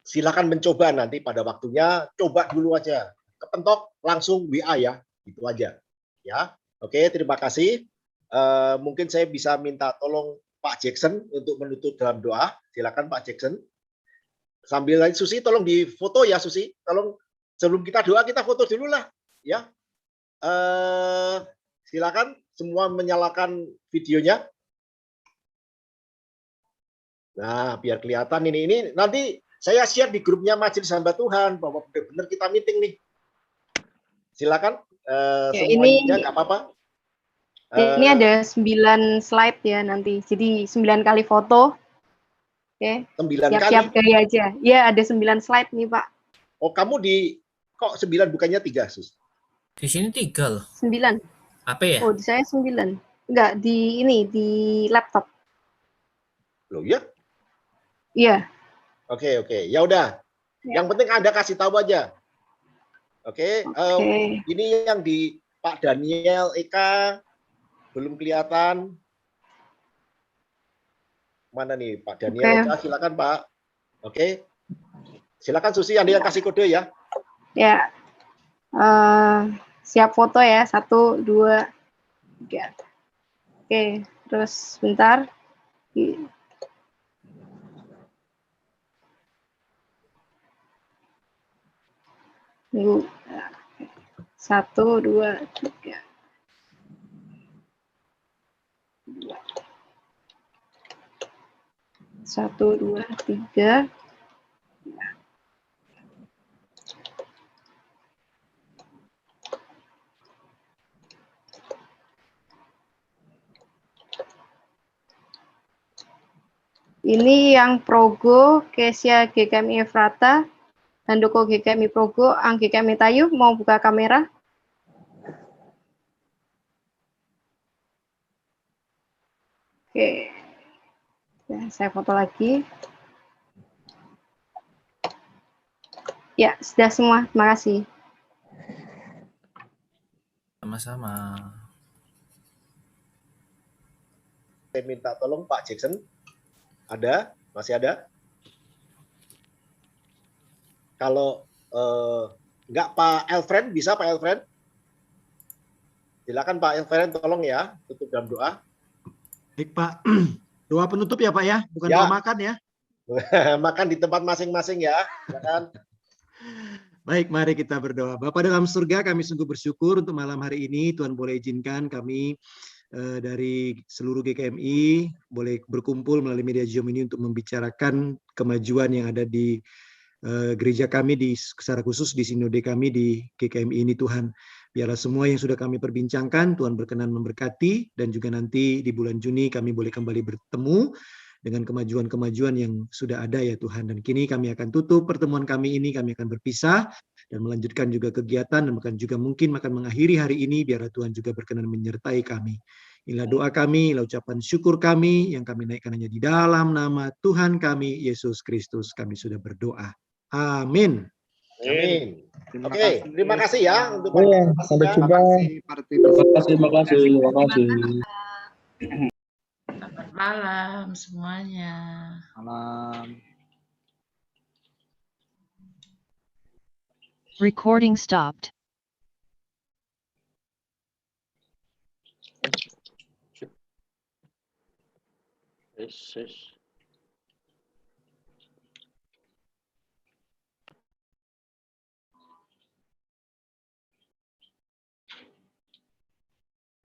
silakan mencoba nanti pada waktunya, coba dulu aja. Kepentok langsung WA ya, itu aja. Ya, oke, terima kasih. Mungkin saya bisa minta tolong Pak Jackson untuk menutup dalam doa. Silakan Pak Jackson. Sambil lagi Susi, tolong difoto ya Susi. Tolong sebelum kita doa kita foto dulu lah, ya. Silakan semua menyalakan videonya. Nah, biar kelihatan ini nanti saya share di grupnya Majelis Hamba Tuhan bahwa benar-benar kita meeting nih. Silakan Ya, semuanya nggak apa-apa. Ini ada 9 slide ya nanti. Jadi 9 kali foto. Oke. 9 Siap-siap kali. gaya aja. Ya, ada 9 slide nih, Pak. Oh, kamu kok 9 bukannya 3, Sus? Di sini 3 loh. 9. Apa ya? Oh, di saya 9. Enggak, di laptop. Loh ya? Iya. Oke. Ya udah. Yang penting Anda kasih tahu aja. Oke. Ini yang di Pak Daniel Eka belum kelihatan. Mana nih Pak Daniel Eka? Silakan Pak. Oke. Silakan Susi, Anda yang kasih kode ya. Ya. Siap foto ya. 1, 2, 3. Oke. Terus bentar. Tunggu. 1, 2, 3. 1, 2, 3. Ini yang Progo, Kesia GKMI Efrata, Handoko GKMI Progo, Ang GKMI Tayu, mau buka kamera? Oke. Ya, saya foto lagi. Ya, sudah semua. Terima kasih. Sama-sama. Saya minta tolong Pak Jackson. Ada? Masih ada? Kalau enggak Pak Elfriend, bisa Pak Elfriend? Silakan Pak Elfriend, tolong ya, tutup dalam doa. Baik Pak, doa penutup ya Pak ya, bukan Ya. doa makan ya. Makan di tempat masing-masing ya. Silakan. Baik, mari kita berdoa. Bapa dalam surga, kami sungguh bersyukur untuk malam hari ini. Tuhan boleh izinkan kami dari seluruh GKMI boleh berkumpul melalui media Zoom ini untuk membicarakan kemajuan yang ada di gereja kami, secara khusus di sinode kami di GKMI ini Tuhan. Biarlah semua yang sudah kami perbincangkan, Tuhan berkenan memberkati, dan juga nanti di bulan Juni kami boleh kembali bertemu dengan kemajuan-kemajuan yang sudah ada ya Tuhan. Dan kini kami akan tutup pertemuan kami ini, kami akan berpisah dan melanjutkan juga kegiatan, dan bahkan juga mungkin akan mengakhiri hari ini, biarlah Tuhan juga berkenan menyertai kami. Inilah doa kami, inilah ucapan syukur kami yang kami naikkan hanya di dalam nama Tuhan kami, Yesus Kristus, kami sudah berdoa. Amin. Amin. Terima Oke, kasih. terima kasih ya untuk Sampai partisipasinya. jumpa. Terima kasih. Terima kasih. Selamat malam semuanya. Malam. Recording stopped. Yes.